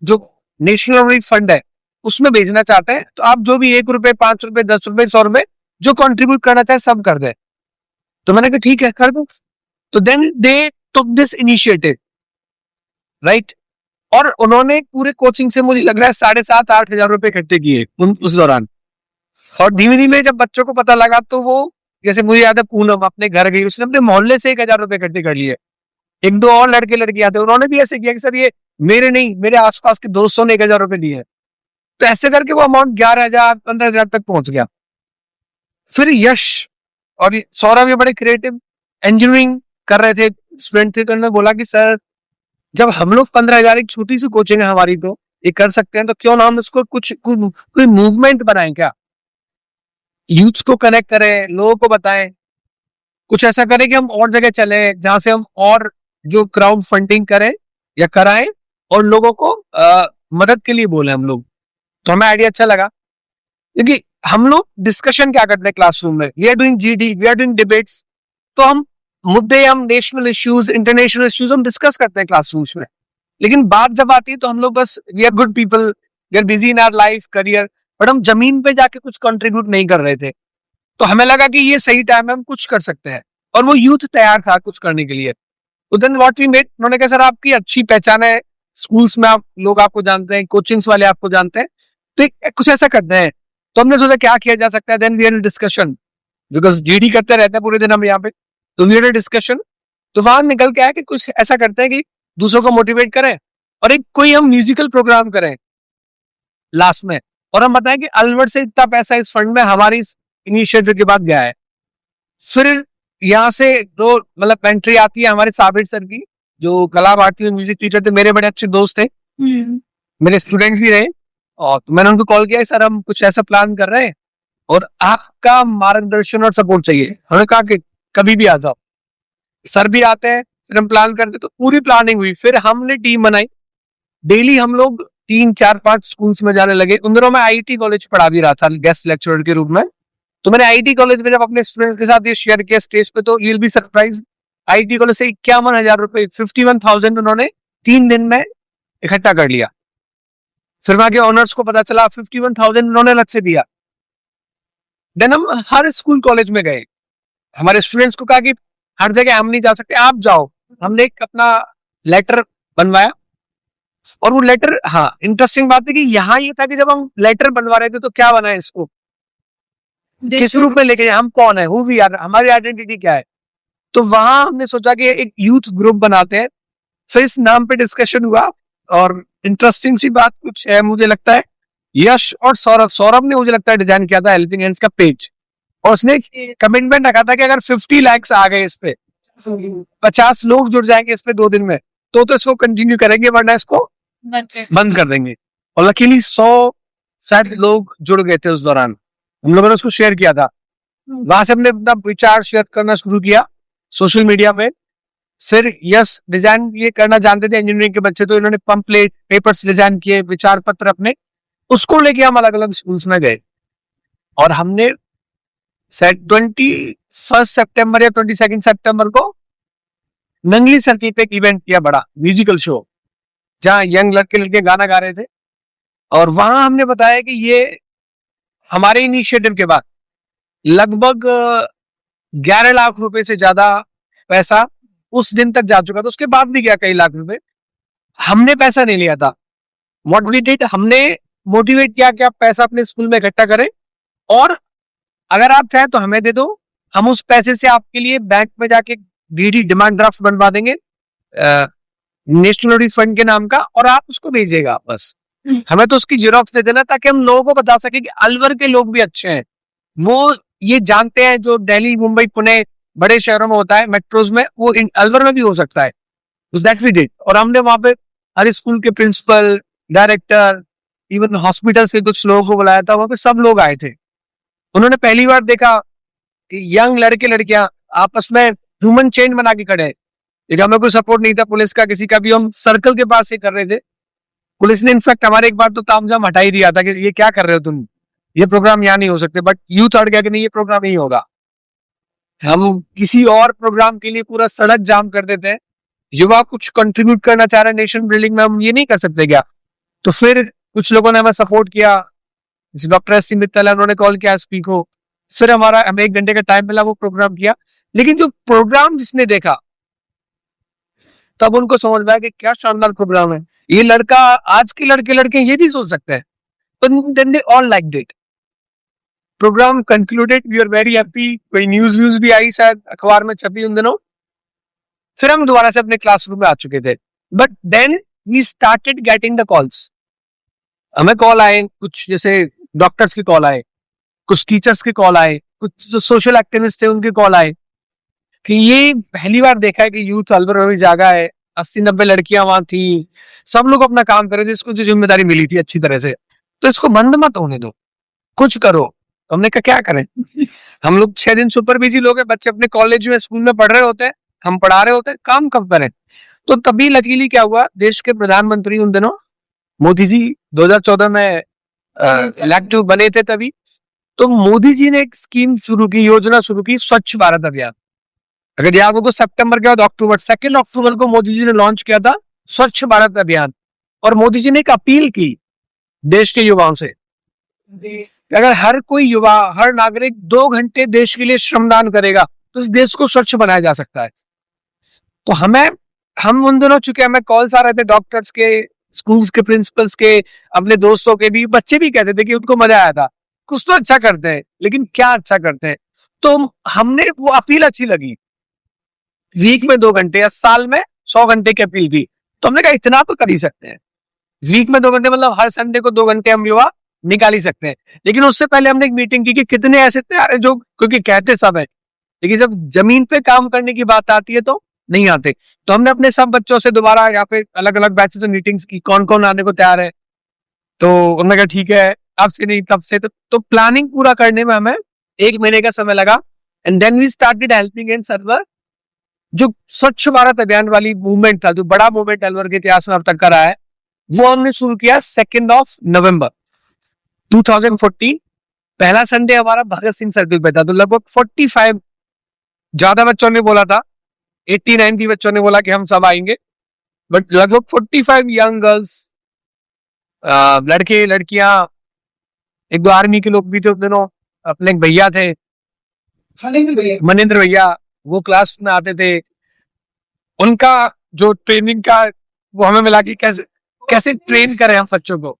जो नेशनल फंड है उसमें भेजना चाहते हैं, तो आप जो भी 1 रुपए 5 रुपए 10 रुपए 100 रुपए जो कंट्रीब्यूट करना चाहे सब कर दें। तो मैंने कहा ठीक है कर दो। तो then they took this initiative, right. और उन्होंने पूरे कोचिंग से मुझे लग रहा है 7,500-8 हजार रुपए इकट्ठे किए उस दौरान। और धीमे धीमे जब बच्चों को पता लगा तो वो, जैसे मुझे याद है पूनम अपने घर गई, उसने अपने मोहल्ले से 1,000 रुपए इकट्ठे कर लिए। 1-2 और लड़के लड़कियां थे, उन्होंने भी ऐसे किया कि सर ये मेरे नहीं, मेरे आसपास के दोस्तों ने 1,000 रुपए दिए। तो ऐसे करके वो अमाउंट 11,000 15,000 तक पहुंच गया। फिर यश और सौरभ ये बड़े क्रिएटिव इंजीनियरिंग कर रहे थे स्टूडेंट थे, तो उन्होंने बोला कि सर जब हम लोग 15,000 एक छोटी सी कोचिंग है हमारी तो ये कर सकते हैं, तो क्यों ना हम इसको कुछ कोई मूवमेंट बनाएं, क्या यूथ्स को कनेक्ट करें, लोगों को बताएं, कुछ ऐसा करें कि हम और जगह चले जहां से हम और जो क्राउड फंडिंग करें या कराएं और लोगों को मदद के लिए बोले हम लोग। तो हमें आइडिया अच्छा लगा, क्योंकि हम लोग डिस्कशन क्या करते हैं क्लासरूम में, we are doing GD, we are doing debates, तो हम मुद्दे, हम नेशनल इश्यूज इंटरनेशनल इश्यूज हम डिस्कस करते हैं क्लासरूम्स में। लेकिन बात जब आती है तो हम लोग बस we are good people, we are busy in our life career, but हम जमीन पे जाके कुछ कंट्रीब्यूट नहीं कर रहे थे। तो हमें लगा कि ये सही टाइम है, हम कुछ कर सकते हैं, और वो यूथ तैयार था कुछ करने के लिए। तो देन व्हाट वी मेड, उन्होंने कहा सर आपकी अच्छी पहचान है स्कूल्स में, आप लोग आपको जानते हैं, कोचिंग्स वाले आपको जानते हैं, तो कुछ ऐसा करते हैं। तो हमने सोचा क्या किया जा सकता है। Then we are in discussion, because GD करते रहते हैं पूरे दिन हम यहाँ पे, तो वी आर डिस्कशन। तो वहां निकल के आया कि कुछ ऐसा करते हैं कि दूसरों को मोटिवेट करें और एक कोई हम म्यूजिकल प्रोग्राम करें लास्ट में, और हम बताएं कि अलवर से इतना पैसा इस फंड में हमारी इनिशिएटिव के बाद गया है। फिर यहाँ से दो मतलब एंट्री आती है हमारे साबिर सर की, जो कला भारती में म्यूजिक टीचर थे, मेरे बड़े अच्छे दोस्त थे, मेरे स्टूडेंट भी रहे। और तो मैंने उनको कॉल किया सर हम कुछ ऐसा प्लान कर रहे हैं और आपका मार्गदर्शन और सपोर्ट चाहिए। उन्होंने कहा कि कभी भी आ जाओ। सर भी आते हैं, फिर हम प्लान करते, तो पूरी प्लानिंग हुई। फिर हमने टीम बनाई, डेली हम लोग 3-4-5 स्कूल्स में जाने लगे। उन दिनों मैं आईटी कॉलेज पढ़ा भी रहा था गेस्ट लेक्चरर के रूप में। तो मैंने आईटी कॉलेज में जब अपने स्टूडेंट्स के साथ ये शेयर किया स्टेज पे, तो you will be surprise, IT college से 51,000 रुपए 51,000 उन्होंने 3 दिन में इकट्ठा कर लिया। फिर वहां के ऑनर्स को पता चला 51,000 उन्होंने अलग से दिया। देन हम हर स्कूल कॉलेज में गए, हमारे स्टूडेंट्स को कहा कि हर जगह हम नहीं जा सकते, आप जाओ। हमने एक अपना लेटर बनवाया, और वो लेटर, हाँ इंटरेस्टिंग बात है कि यहाँ ये था कि जब हम लेटर बनवा रहे थे तो क्या बनाए इसको, किस रूप में लेके जाए, हम कौन है, हु वी आर, हमारी आइडेंटिटी क्या है। तो वहां हमने सोचा कि एक यूथ ग्रुप बनाते हैं। फिर इस नाम पे डिस्कशन हुआ, और इंटरेस्टिंग सी बात कुछ है, मुझे लगता है यश और सौरभ ने मुझे लगता है डिजाइन किया था हेल्पिंग हैंड्स का पेज, और उसने कमिटमेंट रखा था कि अगर 50 लाख आ गए इस पे, 50 लोग जुड़ जाएंगे इस पे 2 दिन में, तो इसको कंटिन्यू करेंगे, वरना इसको बंद कर देंगे। और लकीली 100 शायद लोग जुड़ गए थे उस दौरान, हम लोगों ने उसको शेयर किया था। वहां से हमने अपना विचार शेयर करना शुरू किया सोशल मीडिया पे। फिर यस डिजाइन ये करना जानते थे इंजीनियरिंग के बच्चे, तो इन्होंने पंपलेट पेपर्स डिजाइन किए, विचार पत्र अपने, उसको लेके हम अलग अलग स्कूल्स में गए। और हमने 21 सितंबर या 22 सितंबर को नंगली सर्किल पे एक इवेंट किया, बड़ा म्यूजिकल शो, जहां यंग लड़के लड़के गाना गा रहे थे। और वहां हमने बताया कि ये हमारे इनिशिएटिव के बाद लगभग 11 लाख रुपए से ज्यादा पैसा उस दिन तक जा चुका था, उसके बाद भी गया कई लाख रुपए। हमने पैसा नहीं लिया था, व्हाट वी डिड, हमने मोटिवेट किया कि आप पैसा अपने स्कूल में इकट्ठा करें, और अगर आप चाहें तो हमें दे दो, हम उस पैसे से आपके लिए बैंक में जाके डीडी डिमांड ड्राफ्ट बनवा देंगे नेशनल फंड के नाम का, और आप उसको भेजिएगा बस, हमें तो उसकी जेरोक्स दे देना, ताकि हम लोगों को बता सके कि अलवर के लोग भी अच्छे हैं। वो ये जानते हैं जो दिल्ली मुंबई पुणे बड़े शहरों में होता है मेट्रोज में, वो अलवर में भी हो सकता है। That we did. और हमने वहां पे हर स्कूल के प्रिंसिपल, डायरेक्टर, इवन हॉस्पिटल्स के कुछ लोगों को बुलाया था, वहां पे सब लोग आए थे। उन्होंने पहली बार देखा कि यंग लड़के लड़कियां आपस में ह्यूमन चेन बना के खड़े हैं। एक हमें कोई सपोर्ट नहीं था पुलिस का, किसी का भी, हम सर्कल के पास ही कर रहे थे। पुलिस ने इनफैक्ट हमारे एक बार तो तामझाम हटा ही दिया था कि ये क्या कर रहे हो तुम, ये प्रोग्राम यहाँ नहीं हो सकते, बट यूथ अड़ गया कि नहीं ये प्रोग्राम नहीं होगा। हम किसी और प्रोग्राम के लिए पूरा सड़क जाम कर देते हैं। युवा कुछ कंट्रीब्यूट करना चाह रहे हैं नेशन बिल्डिंग में, हम ये नहीं कर सकते क्या? तो फिर कुछ लोगों ने हमें सपोर्ट किया, डॉक्टर एस सी मित्तल उन्होंने कॉल किया एसपी को, फिर हमें 1 घंटे का टाइम मिला, वो प्रोग्राम किया। लेकिन जो प्रोग्राम जिसने देखा तब उनको समझ में आया कि क्या शानदार प्रोग्राम है, ये लड़का, आज के लड़के ये भी सोच सकते हैं। तो then they all liked it. Program concluded, we are very happy. कोई न्यूज भी आई, शायद अखबार में छपी उन दिनों। फिर हम दोबारा से अपने क्लासरूम में आ चुके थे, but then we started getting the calls. हमें कॉल आए, कुछ जैसे डॉक्टर्स के कॉल आए, कुछ टीचर्स के कॉल आए, कुछ जो सोशल एक्टिविस्ट थे उनके कॉल आए कि ये पहली बार देखा है कि यूथ अलवर में भी जागा है, 80-90 लड़कियां वहां थी, सब लोग अपना काम कर रहे थे, इसको जो जिम्मेदारी मिली थी अच्छी तरह से, तो इसको बंद मत होने दो, कुछ करो। तो हमने कहा क्या करें? हम लोग 6 दिन सुपर बिजी लोग हैं, बच्चे अपने कॉलेज में स्कूल में पढ़ रहे होते हैं, हम पढ़ा रहे होते हैं, काम कब करें? तो तभी लकीली क्या हुआ, देश के प्रधानमंत्री उन दिनों मोदी जी 2014 में इलेक्ट बने थे तभी, तो मोदी जी ने एक स्कीम शुरू की, योजना शुरू की, स्वच्छ भारत अभियान। अगर याद हो तो सितंबर के बाद अक्टूबर, 2 अक्टूबर को मोदी जी ने लॉन्च किया था स्वच्छ भारत अभियान। और मोदी जी ने एक अपील की देश के युवाओं से, अगर हर कोई युवा, हर नागरिक 2 घंटे देश के लिए श्रमदान करेगा तो इस देश को स्वच्छ बनाया जा सकता है। तो हम उन दिनों, चूंकि हमें कॉल्स आ रहे थे डॉक्टर्स के, स्कूल्स के प्रिंसिपल्स के, अपने दोस्तों के भी, बच्चे भी कहते थे कि उनको मजा आया था, कुछ तो अच्छा करते हैं, लेकिन क्या अच्छा करते हैं? तो हमने वो अपील अच्छी लगी, वीक में 2 घंटे या साल में 100 घंटे की अपील की। तो हमने कहा इतना तो कर ही सकते हैं, वीक में 2 घंटे मतलब हर संडे को 2 घंटे हम युवा निकाल ही सकते हैं। लेकिन उससे पहले हमने एक मीटिंग की कि कितने ऐसे तैयार है जो, क्योंकि कहते सब है लेकिन जब जमीन पे काम करने की बात आती है तो नहीं आते। तो हमने अपने सब बच्चों से दोबारा यहाँ पे अलग अलग बैचेस में मीटिंग्स की, कौन कौन आने को तैयार है। तो उन्होंने कहा ठीक है, अब से नहीं तब से। तो प्लानिंग पूरा करने में हमें 1 महीने का समय लगा, and then we started helping in server. जो स्वच्छ भारत अभियान वाली मूवमेंट था, जो बड़ा मूवमेंट अलवर के इतिहास में अब तक करा है, वो हमने शुरू किया 2 नवंबर 2014। पहला संडे हमारा भगत सिंह सर्किल पे था, तो लगभग 45 ज्यादा बच्चों ने बोला था, 80-90 बच्चों ने बोला कि हम सब आएंगे, बट लगभग 45 यंग गर्ल्स, लड़के लड़कियां, 1-2 आर्मी के लोग भी थे उन दिनों, अपने एक भैया थे मनिंद्र भैया, वो क्लास में आते थे। उनका जो ट्रेनिंग का वो हमें मिला कि कैसे ट्रेन करें हम बच्चों को।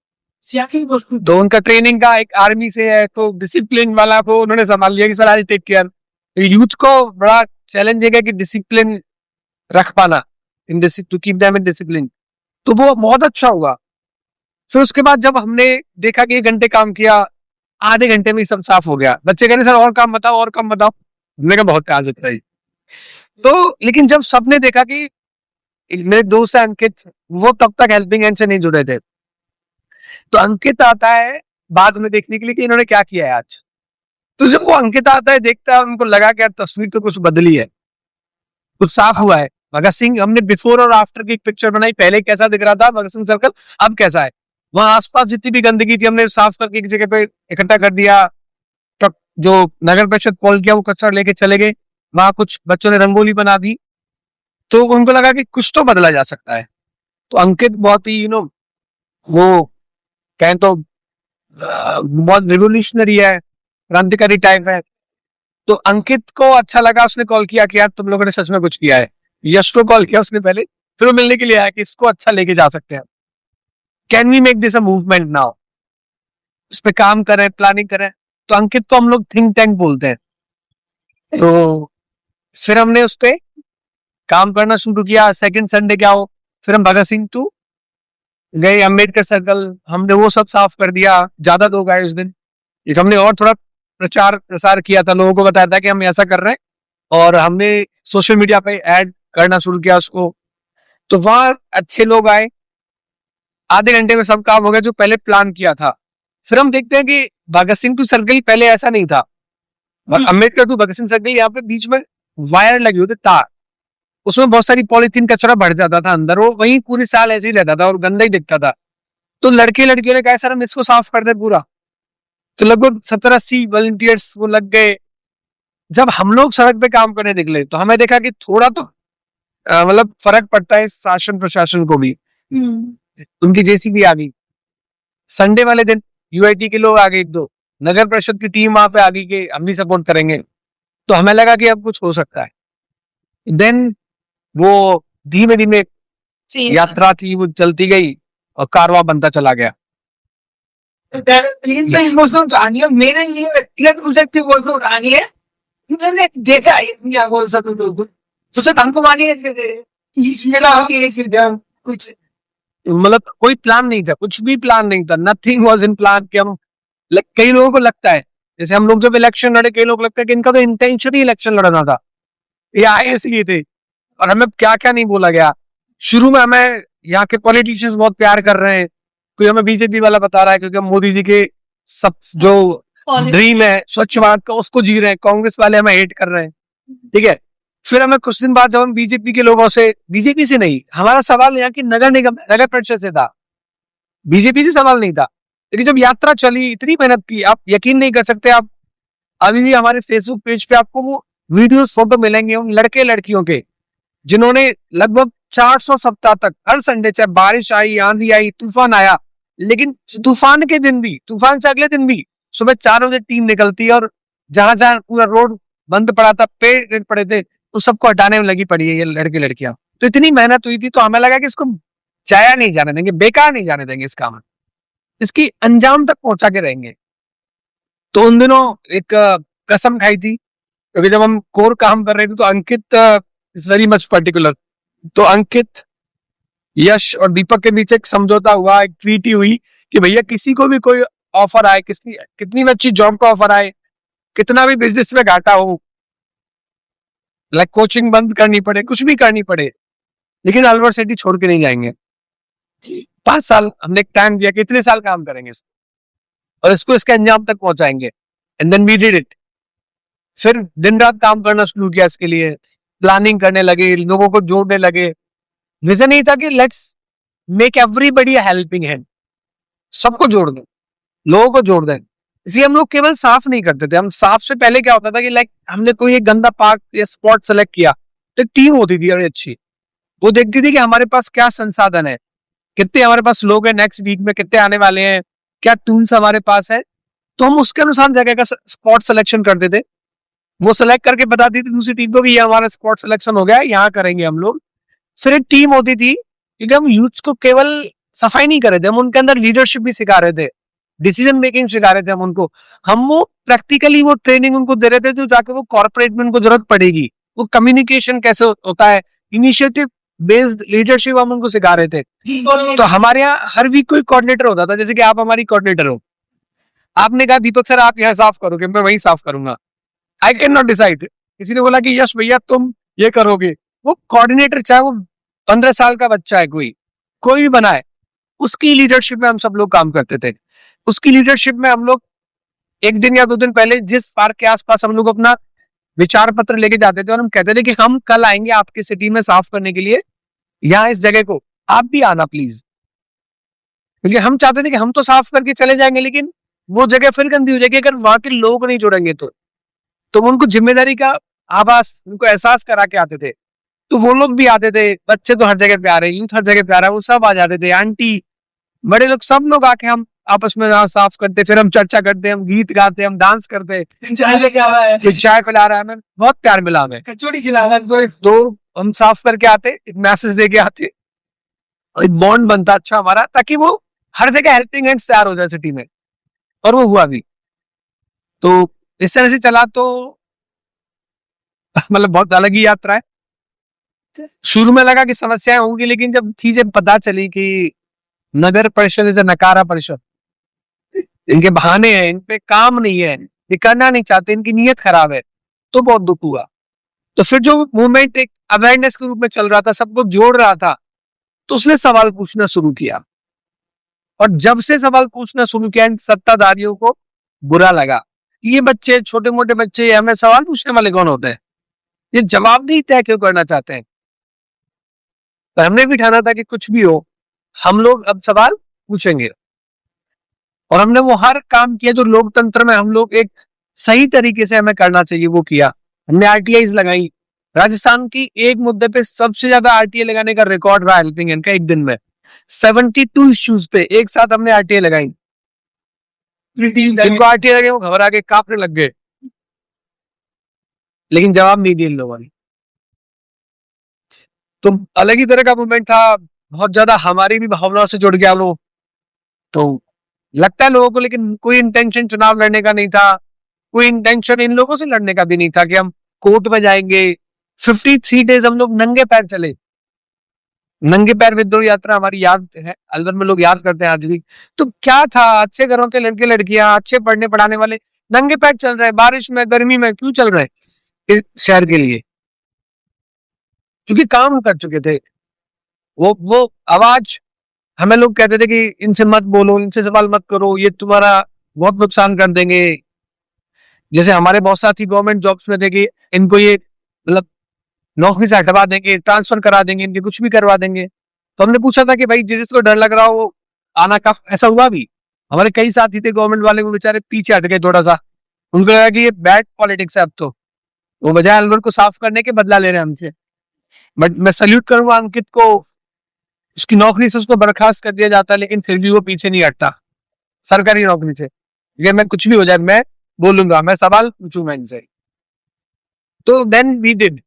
तो उनका ट्रेनिंग का एक आर्मी से है, तो डिसिप्लिन वाला को उन्होंने संभाल लिया कि sir I take care. Youth को बड़ा चैलेंजिंग है कि डिसिप्लिन रख पाना, to keep them in discipline. तो वो बहुत अच्छा हुआ। फिर उसके बाद जब हमने देखा कि 1 घंटे काम किया, आधे घंटे में सब साफ हो गया। बच्चे कह रहे सर और काम बताओ, और काम बताओ। हमने कहा बहुत प्यार लगता है। तो लेकिन जब सबने देखा कि, मेरे दोस्त है अंकित, वो तब तक हेल्पिंग हैंड से नहीं जुड़े थे, तो अंकित आता है बाद में देखने के लिए कि इन्होंने क्या किया है आज। तो जब वो अंकित आता है, देखता है, उनको लगा कि यार तस्वीर तो कुछ बदली है, कुछ साफ हुआ है। भगत सिंह, हमने बिफोर और आफ्टर की एक पिक्चर बनाई, पहले कैसा दिख रहा था भगत सिंह सर्कल, अब कैसा है। वहां आसपास जितनी भी गंदगी थी हमने साफ करके एक जगह पे इकट्ठा कर दिया। तो जो नगर परिषद कॉल किया वो कचरा लेके चले गए, वहां कुछ बच्चों ने रंगोली बना दी। तो उनको लगा कि कुछ तो बदला जा सकता है। तो अंकित बहुत ही वो कहें तो बहुत रिवोल्यूशनरी है, क्रांतिकारी टाइप है। तो अंकित को अच्छा लगा, उसने कॉल किया कि यार तुम लोगों ने सच में कुछ किया है। यश को कॉल किया उसने पहले, फिर वो मिलने के लिए आया कि इसको अच्छा लेके जा सकते हैं, can we make this a movement now, इस पे काम करें, प्लानिंग करें। तो अंकित को हम लोग थिंक टैंक बोलते हैं। तो फिर हमने उस पे काम करना शुरू किया। सेकंड संडे क्या हो, फिर हम भगत सिंह टू गए, अम्बेडकर सर्कल, हमने वो सब साफ कर दिया। ज्यादा लोग आए उस दिन। एक हमने और थोड़ा प्रचार प्रसार किया था, लोगों को बताया था कि हम ऐसा कर रहे हैं, और हमने सोशल मीडिया पे ऐड करना शुरू किया उसको। तो वहां अच्छे लोग आए, आधे घंटे में सब काम हो गया जो पहले प्लान किया था। फिर हम देखते हैं कि भगत सिंह टू सर्कल पहले ऐसा नहीं था, अम्बेडकर टू भगत सिंह सर्कल यहाँ पे बीच में वायर लगी होती तार, उसमें बहुत सारी पॉलीथीन कचरा भर जाता था अंदर, वो वहीं पूरी साल ऐसे ही रहता था और गंदा ही दिखता था। तो लड़के लड़कियों ने कहा सर हम इसको साफ कर दे पूरा। तो लगभग 70-80 वॉलंटियर्स वो लग गए। जब हम लोग सड़क पे काम करने निकले तो हमें देखा कि थोड़ा तो मतलब फर्क पड़ता है शासन प्रशासन को भी। उनकी जेसीबी आ गई, संडे वाले दिन यूआईटी के लोग आ गए, 1-2 नगर परिषद की टीम वहां पे आ गई कि हम भी सपोर्ट करेंगे। तो हमें लगा कि अब कुछ हो सकता है। देन वो धीमे धीमे जी यात्रा थी, वो चलती गई और कारवां बनता चला गया। इमोशनल कहानी है, मेरे लिए व्यक्तिगत रूप से इतनी इमोशनल कहानी है कि मैंने देखा है, क्या बोल सकूं लोगों सबसे हमको मानिए ये ना हो कि कुछ मतलब कोई प्लान नहीं था, कुछ भी प्लान नहीं था, नथिंग वाज इन प्लान कि हम कई लोगों को लगता है जैसे हम लोग जब इलेक्शन लड़े, कई लोग लगता है कि इनका तो इंटेंशन ही इलेक्शन लड़ना था, ये आए इसलिए थे। और हमें क्या क्या नहीं बोला गया। शुरू में हमें यहाँ के पॉलिटिशियंस बहुत प्यार कर रहे हैं, कोई हमें बीजेपी वाला बता रहा है क्योंकि हम मोदी जी के सब जो ड्रीम है स्वच्छ भारत का उसको जी रहे हैं, कांग्रेस वाले हमें हेट कर रहे हैं, ठीक है। फिर हमें कुछ दिन बाद जब हम बीजेपी के लोगों से, बीजेपी से नहीं, हमारा सवाल यहाँ की नगर निगम नगर परिषद से था, बीजेपी से सवाल नहीं था। लेकिन जब यात्रा चली, इतनी मेहनत की, आप यकीन नहीं कर सकते। आप अभी भी हमारे फेसबुक पेज पे आपको वो वीडियोस फोटो मिलेंगे उन लड़के लड़कियों के जिन्होंने लगभग 400 सप्ताह तक हर संडे, चाहे बारिश आई, आंधी आई, तूफान आया, लेकिन तूफान के दिन भी, तूफान से अगले दिन भी सुबह 4 बजे टीम निकलती है और जहां जहां पूरा रोड बंद पड़ा था, पेड़ पड़े थे, उस सबको हटाने में लगी पड़ी है ये लड़के लड़कियां। तो इतनी मेहनत हुई थी, तो हमें लगा कि इसको जाया नहीं जाने देंगे, बेकार नहीं जाने देंगे, इस काम इसकी अंजाम तक पहुंचा के रहेंगे। तो उन दिनों एक कसम खाई थी, क्योंकि जब हम कोर काम कर रहे थे तो अंकित इज वेरी मच पर्टिकुलर। तो अंकित, यश और दीपक के बीच एक समझौता हुआ, एक ट्रीटी हुई कि भैया किसी को भी कोई ऑफर आए, कितनी भी अच्छी जॉब का ऑफर आए, कितना भी बिजनेस में घाटा हो, लाइक कोचिंग बंद करनी पड़े, कुछ भी करनी पड़े, लेकिन अलवर सिटी छोड़ के नहीं जाएंगे। 5 साल हमने एक टाइम दिया कि इतने साल काम करेंगे और इसको इसके अंजाम तक पहुंचाएंगे। And then we did it. फिर दिन रात काम करना शुरू किया इसके लिए, प्लानिंग करने लगे, लोगों को जोड़ने लगे। विजन यही था कि let's make everybody a helping hand, सबको जोड़ दें, लोगों को जोड़ दें। इसलिए हम लोग केवल साफ नहीं करते थे, हम साफ से पहले क्या होता था कि लाइक हमने कोई एक गंदा पार्क या स्पॉट सेलेक्ट किया तो एक टीम होती थी बड़ी अच्छी, वो देखती थी कि हमारे पास क्या संसाधन है, कितने हमारे पास लोग हैं, नेक्स्ट वीक में कितने आने वाले हैं, क्या टूल्स हमारे पास है। तो हम उसके अनुसार जगह का स्पॉट सिलेक्शन करते थे। वो सिलेक्ट करके बताती थी दूसरी टीम को कि ये हमारा स्पॉट सिलेक्शन हो गया, यहाँ करेंगे हम लोग। फिर एक टीम होती थी, क्योंकि हम यूथ को केवल सफाई नहीं कर रहे थे, हम उनके अंदर लीडरशिप भी सिखा रहे थे, डिसीजन मेकिंग सिखा रहे थे हम उनको। हम वो प्रैक्टिकली वो ट्रेनिंग उनको दे रहे थे जो जाके वो कॉर्पोरेट में उनको जरूरत पड़ेगी। वो कम्युनिकेशन कैसे होता है, इनिशिएटिव बेस्ड लीडरशिप हम उनको सिखा रहे थे। तो हमारे यहाँ हर वीक कोई कोऑर्डिनेटर होता था, जैसे कि आप हमारी कोऑर्डिनेटर हो। आपने कहा दीपक सर आप यहाँ साफ करोगे, मैं वही साफ करूंगा, आई कैन नॉट डिसाइड। किसी ने बोला कि यश भैया तुम ये करोगे, वो कोऑर्डिनेटर चाहे वो 15 साल का बच्चा है, कोई भी बनाए, उसकी लीडरशिप में हम सब लोग काम करते थे। उसकी लीडरशिप में हम लोग 1 दिन या 2 दिन पहले जिस पार्क के आसपास हम लोग अपना विचार पत्र लेके जाते थे और हम कहते थे कि हम कल आएंगे आपकी सिटी में साफ करने के लिए, यहाँ इस जगह को आप भी आना प्लीज। क्योंकि हम चाहते थे कि हम तो साफ करके चले जाएंगे, लेकिन वो जगह फिर गंदी हो जाएगी अगर वहां के लोग नहीं जुड़ेंगे। तो उनको जिम्मेदारी का आभास, उनको एहसास करा के आते थे। तो वो लोग भी आते थे, बच्चे तो हर जगह पे आ रहे, यूथ हर जगह पे आ रहा है, वो सब आ जाते थे, आंटी बड़े लोग सब लोग आके हम आपस में साफ करते, फिर हम चर्चा करते, हम गीत गाते, हम डांस करते, चाय लेके आ रहा है, कोई चाय पिला रहा है, हमें बहुत प्यार मिला हमें। कचौड़ी खिला रहा है, तो हम साफ करके आते, एक मैसेज दे के आते, एक बॉन्ड बनता अच्छा हमारा, ताकि वो हर जगह हेल्पिंग हैंड्स तैयार हो जाए सिटी में, और वो हुआ भी। तो इस तरह से चला। तो मतलब बहुत अलग ही यात्रा है। शुरू में लगा कि समस्याएं होंगी, लेकिन जब चीजें पता चली कि नगर परिषद इज नकारा परिषद, इनके बहाने हैं, इन पे काम नहीं है, ये करना नहीं चाहते, इनकी नीयत खराब है, तो बहुत दुख हुआ। तो फिर जो मूवमेंट एक अवेयरनेस के रूप में चल रहा था, सबको जोड़ रहा था, तो उसने सवाल पूछना शुरू किया। और जब से सवाल पूछना शुरू किया, इन सत्ताधारियों को बुरा लगा, ये बच्चे, छोटे मोटे बच्चे, हमें सवाल पूछने वाले कौन होते हैं, ये जवाबदेही तय क्यों करना चाहते हैं? तो हमने भी ठाना था कि कुछ भी हो, हम लोग अब सवाल पूछेंगे, और हमने वो हर काम किया जो लोकतंत्र में हम लोग एक सही तरीके से हमें करना चाहिए वो किया। हमने आरटीआई लगाई। राजस्थान की एक मुद्दे पे सबसे ज्यादा आरटीआई लगाने का रिकॉर्ड रहा हेल्पिंग हैंड का एक दिन में। 72 इश्यूज पे एक साथ हमने आरटीआई लगाई। जिनको आरटीआई लगे वो घबरा के कांपने लग गए, लेकिन जवाब नहीं दिया इन लोगों ने। तो अलग ही तरह का मूवमेंट था, बहुत ज्यादा हमारी भी भावनाओं से जुड़ गया वो। तो लगता है लोगों को, लेकिन कोई इंटेंशन चुनाव लड़ने का नहीं था, कोई इंटेंशन इन लोगों से लड़ने का भी नहीं था कि हम कोर्ट में जाएंगे। 53 डेज हम लोग नंगे पैर चले। नंगे पैर विद्रोह यात्रा हमारी याद है, अलवर में लोग याद करते हैं आज भी। तो क्या था, अच्छे घरों के लड़के लड़कियां, अच्छे पढ़ने पढ़ाने वाले नंगे पैर चल रहे हैं, बारिश में गर्मी में क्यों चल रहे हैं इस शहर के लिए? क्योंकि काम कर चुके थे। वो आवाज, हमें लोग कहते थे कि इनसे मत बोलो, इनसे सवाल मत करो, ये तुम्हारा बहुत नुकसान कर देंगे। जैसे हमारे बहुत साथी गवर्नमेंट जॉब्स में थे कि इनको ये मतलब नौकरी से हटवा देंगे, ट्रांसफर करा देंगे, इनके कुछ भी करवा देंगे। तो हमने पूछा था कि भाई जिसको डर लग रहा हो वो आना कब। ऐसा हुआ भी। हमारे कई साथी थे गवर्नमेंट वाले, वो बेचारे पीछे हट गए थोड़ा सा। उनको लगा कि ये बैड पॉलिटिक्स है अब तो, वो बजाय अलवर को साफ करने के बदला ले रहे हैं हमसे। बट मैं सल्यूट करूंगा अंकित को, उसकी नौकरी से उसको बर्खास्त कर दिया जाता है, लेकिन फिर भी वो पीछे नहीं हटता सरकारी नौकरी से। ये मैं कुछ भी हो जाए मैं बोलूंगा, मैं सवाल पूछूंगा इनसे। तो देन वी डिड।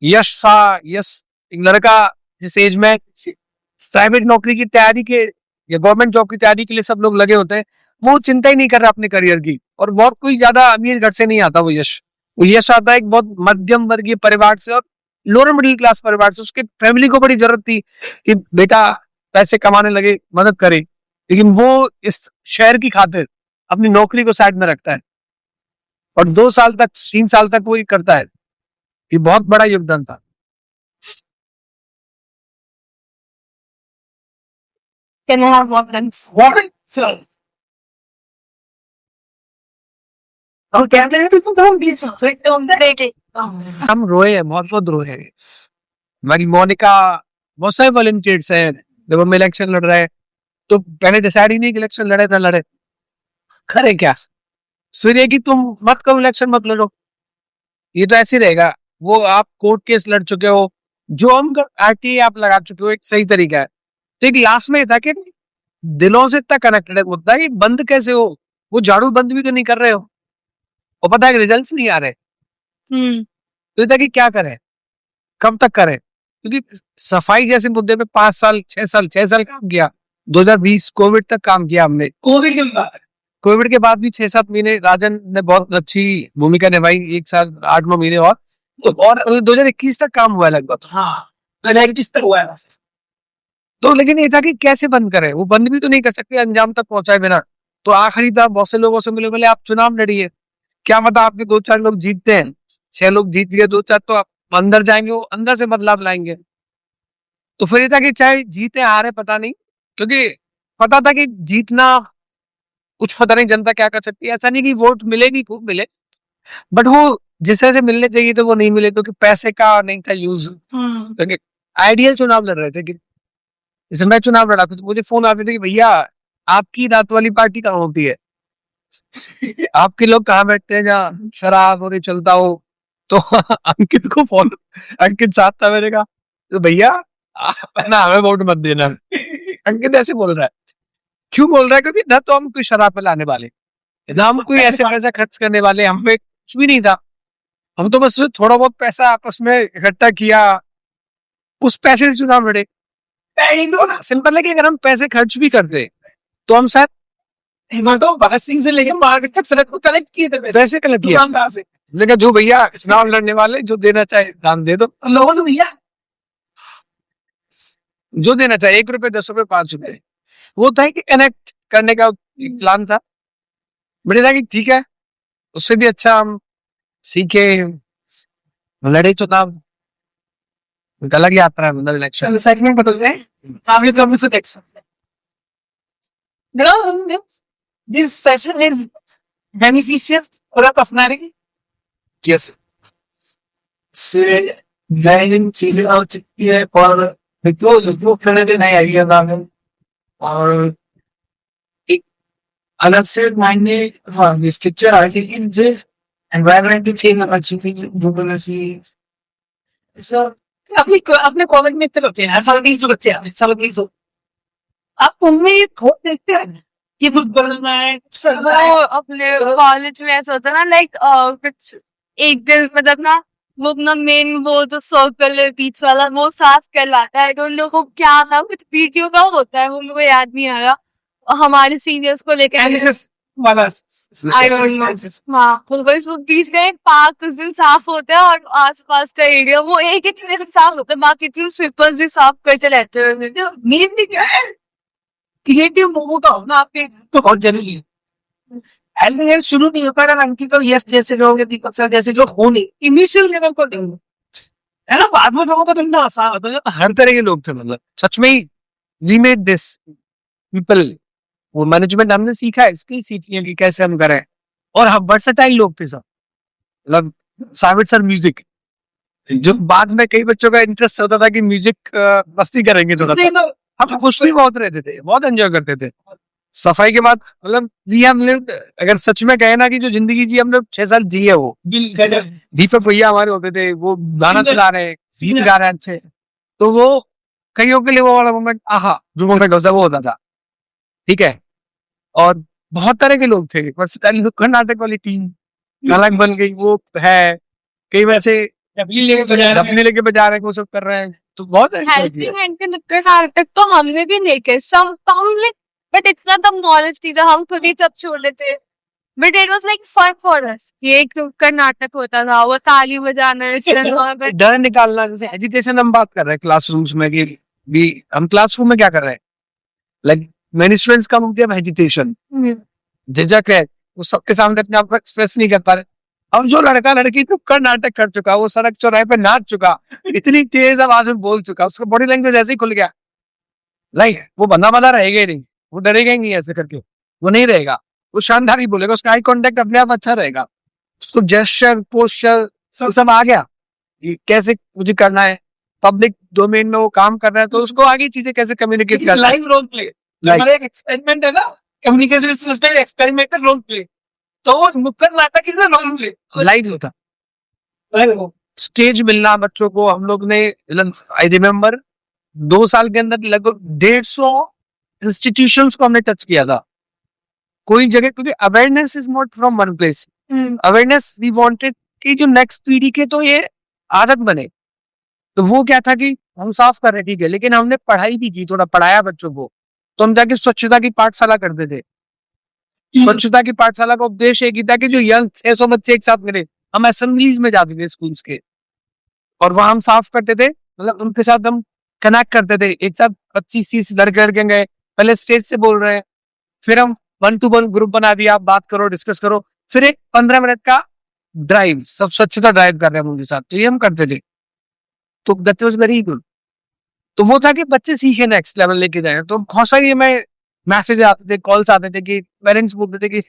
यश था, यश एक लड़का जिस एज में प्राइवेट नौकरी की तैयारी के या गवर्नमेंट जॉब की तैयारी के लिए सब लोग लगे होते हैं, वो चिंता ही नहीं कर रहा अपने करियर की। और बहुत कोई ज्यादा अमीर घर से नहीं आता वो यश आता है एक बहुत मध्यम वर्गीय परिवार से और लोअर मिडिल क्लास परिवार से। उसके फैमिली को बड़ी जरूरत थी कि बेटा पैसे कमाने लगे, मदद करे, लेकिन वो इस शहर की खातिर अपनी नौकरी को साइड में रखता है और 2 साल तक 3 साल तक वो ये करता है। ये बहुत बड़ा योगदान था। Can I have one then? और कैमरे में भी तो बहुत बीच Rating. हम रोए हैं, बहुत रोए हैं। हमारी मोनिका, बहुत सारे वॉलंटियर्स हैं। जब हम इलेक्शन लड़ रहे हैं तो पहले डिसाइड ही नहीं कि इलेक्शन लड़े ना लड़े, करे क्या। फिर ये कि तुम मत करो इलेक्शन, मत लड़ो, ये तो ऐसे ही रहेगा। वो आप कोर्ट केस लड़ चुके हो, जो हम आरटीआई आप लगा चुके हो, एक सही तरीका है। तो एक लास्ट में था कि दिलों से इतना कनेक्टेड है मुद्दा कि बंद कैसे हो, वो झाड़ू बंद भी तो नहीं कर रहे हो और पता है रिजल्ट्स नहीं आ रहे। तो ये था कि क्या करें, कब तक करें, क्योंकि सफाई जैसे मुद्दे पे 5 साल 6 साल काम किया। 2020 कोविड तक काम किया हमने। कोविड के बाद भी 6-7 महीने राजन ने बहुत अच्छी भूमिका निभाई, 1 साल 8-9 महीने और 2021 तक काम हुआ लगभग। हाँ, 2021 तक हुआ है वैसे। तो लेकिन ये था कि कैसे बंद करें, वो बंद भी तो नहीं कर सकते अंजाम तक पहुंचाए बिना। तो आखिरी था, बहुत से लोगों से मिले, बोले आप चुनाव लड़िए, क्या पता आपके 2-4 लोग जीतते हैं। 6 लोग जीत गए, 2-4 तो आप अंदर जाएंगे, वो अंदर से बदलाव लाएंगे। तो फिर ये था कि चाहे जीते हारे पता नहीं, क्योंकि पता था कि जीतना कुछ पता नहीं जनता क्या कर सकती है। ऐसा नहीं कि वोट मिलेगी, खूब मिले, बट वो जिस तरह से मिलने चाहिए तो वो नहीं मिले, क्योंकि पैसे का नहीं था यूज। क्योंकि आइडियल चुनाव लड़ रहे थे कि जैसे मैं चुनाव लड़ा था तो मुझे फोन आते थे कि भैया आपकी रात वाली पार्टी कहाँ होती है, आपके लोग कहाँ बैठते हैं जहाँ शराब और ये चलता हो। तो अंकित को फोन, अंकित साथ था मेरे का, तो भैया आप ना हमें वोट मत देना। अंकित ऐसे बोल रहा है, क्यों बोल रहा है, क्योंकि ना तो हम कोई शराब पिलाने वाले, ना हम कोई ऐसे पैसा खर्च करने वाले, हम पे कुछ भी नहीं था। हम तो बस थोड़ा बहुत पैसा आपस में इकट्ठा किया, उस पैसे से चुनाव लड़े। सिंपल है कि अगर हम पैसे खर्च भी करते तो हम शायद भगत सिंह से लेके मार्केट तक सड़क को कलेक्ट किए थे पैसे कलेक्ट किया। दुकानदार से। लेकिन जो भैया चुनाव लड़ने वाले, जो देना चाहे दान दे दो, लोगों ने भैया जो देना चाहे, 1 रुपए 10 रुपए 5 रुपए, वो था कि कनेक्ट करने का प्लान था। बड़े था कि ठीक है, उससे भी अच्छा हम सीखे, लड़े चुनाव, अलग यात्रा है मतलब इलेक्शन। सेगमेंट बदल गए। Now we come to the next one. Now, this session is beneficial for a personality. Yes. से नई चीजें आ चुकी है और जो करने के नए आइडियाज आ गए और एक अलग से माइंड में हाँ ये पिक्चर आ गई कि मुझे एनवायरनमेंट भी फील अच्छी फील जो सी ऐसा अपने कॉलेज में इतने बच्चे हैं साल 20 बच्चे हैं साल 20 आप उनमें ये थोट देखते हैं कि कुछ बनना है कुछ करना है वो अपने कॉलेज में ऐसा होता है ना लाइक कुछ एक दिन मतलब ना वो अपना मेन वो जो सर्कल है बीच वाला वो साफ करवाता है तो उन लोगों को क्या था कुछ वीडियो का होता है वो मेरे को याद नहीं आ रहा और हमारे सीनियर्स को लेकर एनालिसिस वाला I don't know. हाँ तो बस वो बीच का एक पार्क उस दिन साफ होता है और आसपास का एरिया वो एक ही तरह से साफ होता है बाकी तीन स्वीपर्स ही साफ करते रहते हैं नींद भी क्या है क्रिएटिव लोगों का होना आपके तो बहुत जरूरी है एलियन शुरू नहीं होता ना अंकित और यश जैसे लोग या दीपक सर जैसे लोग हो नहीं इनिशियल लेवल पर नहीं है ना बाद में लोगों को ढूंढना आसान होता है हर तरह के लोग थे मतलब सच में ही वी मेड दिस पीपल वो मैनेजमेंट हमने सीखा है स्किल सीखी है कि कैसे हम करें और हम वर्सेटाइल लोग थे सब मतलब साबित सर म्यूजिक जो बाद में कई बच्चों का इंटरेस्ट होता था कि म्यूजिक मस्ती करेंगे थोड़ा इसलिए सा तो हम खुश भी बहुत रहते थे बहुत एंजॉय करते थे सफाई के बाद मतलब वी हैव लिव्ड अगर सच में कहे ना कि जो जिंदगी जी हम लोग 6 साल जी है वो बिल गजब दीपक भैया हमारे होते थे वो गाना Singer. चला रहे हैं गीत Singer. गा रहे हैं अच्छे तो वो कईयों के लिए वो वाला मोमेंट आहा जो मोमेंट होता वो होता था ठीक है और बहुत तरह के लोग थे बस कर्नाटक वाली टीम अलग बन गई वो है कई वैसे डबली लेके बजा रहे अपने लेके बजा रहे हैं वो सब कर रहे हैं तो बहुत enjoy किया। हेल्पिंग हैंड के नुक्कड़ नाटक तो हमने भी देखे सम हमने बट इतना तब नॉलेज नहीं था हम खुद ही सब छोड़ लेते but it was like fun for us ये एक नुक्कड़ नाटक होता था वो ताली बजाना इस तरह बट डर निकालना जैसे एजुकेशन हम बात कर रहे हैं क्लासरूम्स में कि भी हम क्लासरूम में क्या कर रहे हैं लाइक मेनी स्टूडेंट्स कम होती है हेजिटेशन झिझक है वो सबके सामने अपने आप को एक्सप्रेस नहीं कर पा रहे अब जो लड़का लड़की नुक्कड़ नाटक कर चुका वो सड़क चौराहे पे नाच चुका इतनी तेज आवाज में बोल चुका उसका बॉडी लैंग्वेज ऐसे ही खुल गया लाइक वो बंदा बंदा रहेगा ही नहीं वो डरेगा ही नहीं ऐसे करके वो नहीं रहेगा वो शानदार ही बोलेगा उसका आई कांटेक्ट अपने आप अच्छा रहेगा उसको जेस्चर पोस्चर सब आ गया कि कैसे मुझे करना है पब्लिक डोमेन में वो काम कर रहा है तो उसको आगे चीजें कैसे कम्युनिकेट करना है लाइव रोल प्ले हमारा एक एक्सपेरिमेंट है ना communication system experimental role play तो वो नुक्कड़ नाटक is a role play live होता स्टेज मिलना बच्चों को हम लोग ने आई रिमेम्बर 2 साल के अंदर लगभग 150 इंस्टीट्यूशंस को हमने टच किया था कोई जगह क्योंकि awareness is not from one place awareness we wanted कि जो नेक्स्ट पीढ़ी के तो ये आदत बने तो वो क्या था कि हम साफ कर रहे ठीक है लेकिन हमने पढ़ाई भी की थोड़ा पढ़ाया बच्चों को तो हम जाके स्वच्छता की पाठशाला करते थे स्वच्छता की पाठशाला का उद्देश्य एक ही था कि जो यंग 600 बच्चे एक साथ मिले हम असेंबलीज में जाते थे स्कूल्स के और वहां हम साफ करते थे मतलब उनके साथ हम कनेक्ट करते थे एक साथ 25-30 लड़के गए पहले स्टेज से बोल रहे हैं फिर हम 1-to-1 ग्रुप बना दिया आप बात करो डिस्कस करो फिर एक 15 मिनट का ड्राइव सब स्वच्छता ड्राइव कर रहे हैं उनके साथ तो ये हम करते थे तो दैट वाज वेरी गुड तो वो था कि बच्चे सीखे नेक्स्ट लेवल लेके जाए तो बहुत सारी हमें मैसेज आते थे कॉल्स आते थे कि पेरेंट्स बोलते थे कि